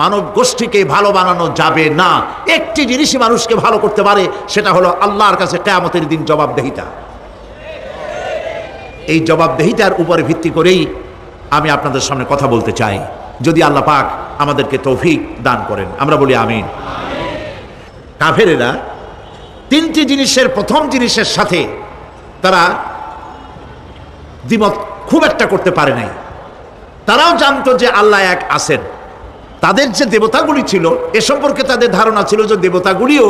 মানব গোষ্ঠীকে ভালো বানানো যাবে না। একটি জিনিসই মানুষকে ভালো করতে পারে, সেটা হলো আল্লাহর কাছে কিয়ামতের দিন জবাবদেহিতা। এই জবাবদেহিতার উপরে ভিত্তি করেই আমি আপনাদের সামনে কথা বলতে চাই। যদি আল্লাহ পাক আমাদেরকে তৌফিক দান করেন, আমরা বলি আমিন। কাফেরেরা তিনটি জিনিসের, প্রথম জিনিসের সাথে তারা দ্বিমত খুব একটা করতে পারে নাই। তারাও জানতো যে আল্লাহ এক আছেন। তাদের যে দেবতাগুলি ছিল, এ সম্পর্কে তাদের ধারণা ছিল যে দেবতাগুলিও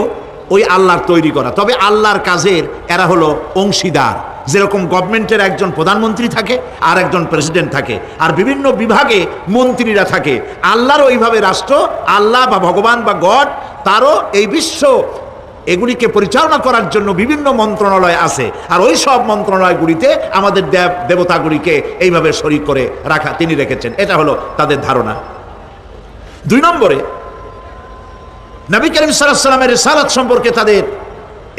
ওই আল্লাহর তৈরি করা, তবে আল্লাহর কাজের এরা হলো অংশীদার। যেরকম গভর্নমেন্টের একজন প্রধানমন্ত্রী থাকে, আর একজন প্রেসিডেন্ট থাকে, আর বিভিন্ন বিভাগে মন্ত্রীরা থাকে, আল্লাহরও ওইভাবে রাষ্ট্র, আল্লাহ বা ভগবান বা গড, তারও এই বিশ্ব এগুলিকে পরিচালনা করার জন্য বিভিন্ন মন্ত্রণালয় আছে। আর ওই সব মন্ত্রণালয়গুলিতে আমাদের দেবতাগুলিকে এইভাবে শরীক করে রাখা তিনি রেখেছেন। এটা হলো তাদের ধারণা। 2 নম্বরে, নবী করিম সাল্লাল্লাহু আলাইহি ওয়াসাল্লামের রিসালাত সম্পর্কে তাদের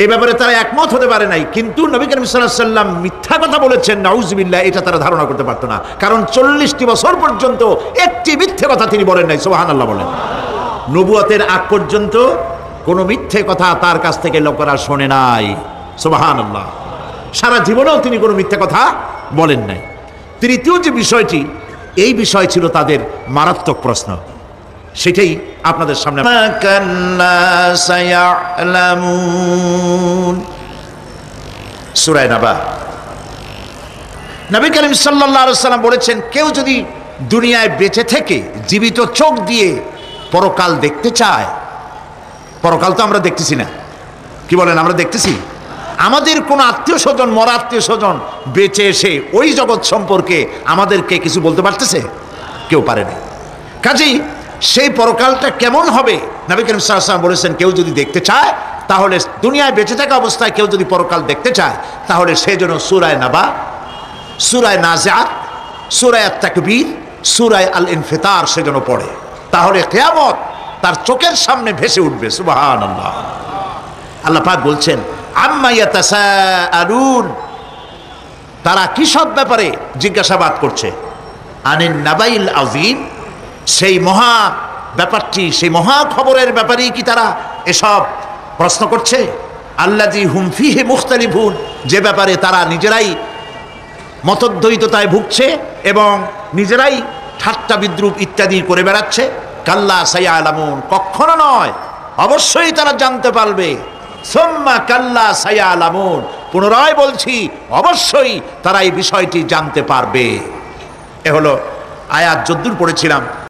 এই ব্যাপারে তারা একমত হতে পারে নাই। কিন্তু নবী করিম সাল্লাল্লাহু আলাইহি ওয়াসাল্লাম মিথ্যা কথা বলেছেন, নাউযুবিল্লাহ, এটা তারা ধারণা করতে পারতো না। কারণ 40টি বছর পর্যন্ত একটি মিথ্যে কথা তিনি বলেন নাই। সুবহানাল্লাহ বলেন। নবুয়তের আগ পর্যন্ত কোনো মিথ্যে কথা তার কাছ থেকে লোকেরা শোনে নাই। সুবহানাল্লাহ। সারা জীবনেও তিনি কোনো মিথ্যে কথা বলেন নাই। তৃতীয় যে বিষয়টি, এই বিষয় ছিল তাদের মারাত্মক প্রশ্ন, সেটাই আপনাদের সামনে। সূরা নাবা, নবী করিম সাল্লাল্লাহু আলাইহি ওয়াসাল্লাম বলেছেন, কেউ যদি দুনিয়ায় বেঁচে থেকে জীবিত চোখ দিয়ে পরকাল দেখতে চায়, পরকাল তো আমরা দেখতেছি না, কি বলেন? আমরা দেখতেছি? আমাদের কোনো আত্মীয় স্বজন, মরা আত্মীয় স্বজন বেঁচে এসে ওই জগৎ সম্পর্কে আমাদেরকে কিছু বলতে পারতেছে? কেউ পারেনি। কাজেই সেই পরকালটা কেমন হবে নবী করিম সাল্লাল্লাহু আলাইহি ওয়াসাল্লাম বলেছেন, কেউ যদি দেখতে চায় তাহলে, দুনিয়ায় বেঁচে থাকা অবস্থায় কেউ যদি পরকাল দেখতে চায় তাহলে সে যেন সূরা নাবা, সূরা নাজিআত, সূরা আত-তাকবীর, সূরা আল-ইনফিতার সে যেন পড়ে। তাহলে কিয়ামত তার চোখের সামনে ভেসে উঠবে। সুবহানাল্লাহ। আল্লাহ পাক বলছেন, আম্মা ইয়াতাসাআলুন, তারা কি সব ব্যাপারে জিজ্ঞাসাবাদ করছে? আনিন নাবাইল আযীম, সেই মহা ব্যাপারটি, সেই মহা খবরের ব্যাপারেই কি তারা এসব প্রশ্ন করছে? আল্লাযী হুম ফীহি মুখতালিফুন, যে ব্যাপারে তারা নিজেরাই মতদ্বৈততায় ভুগছে এবং নিজেরাই ঠাট্টা বিদ্রুপ ইত্যাদি করে বেড়াচ্ছে। কাল্লা সায়ালামুন, কখনো নয়, অবশ্যই তারা জানতে পারবে। সুম্মা কাল্লা সায়ালামুন, পুনরায় বলছি, অবশ্যই তারা এই বিষয়টি জানতে পারবে। এ হলো আয়াত যদ্দূর পড়েছিলাম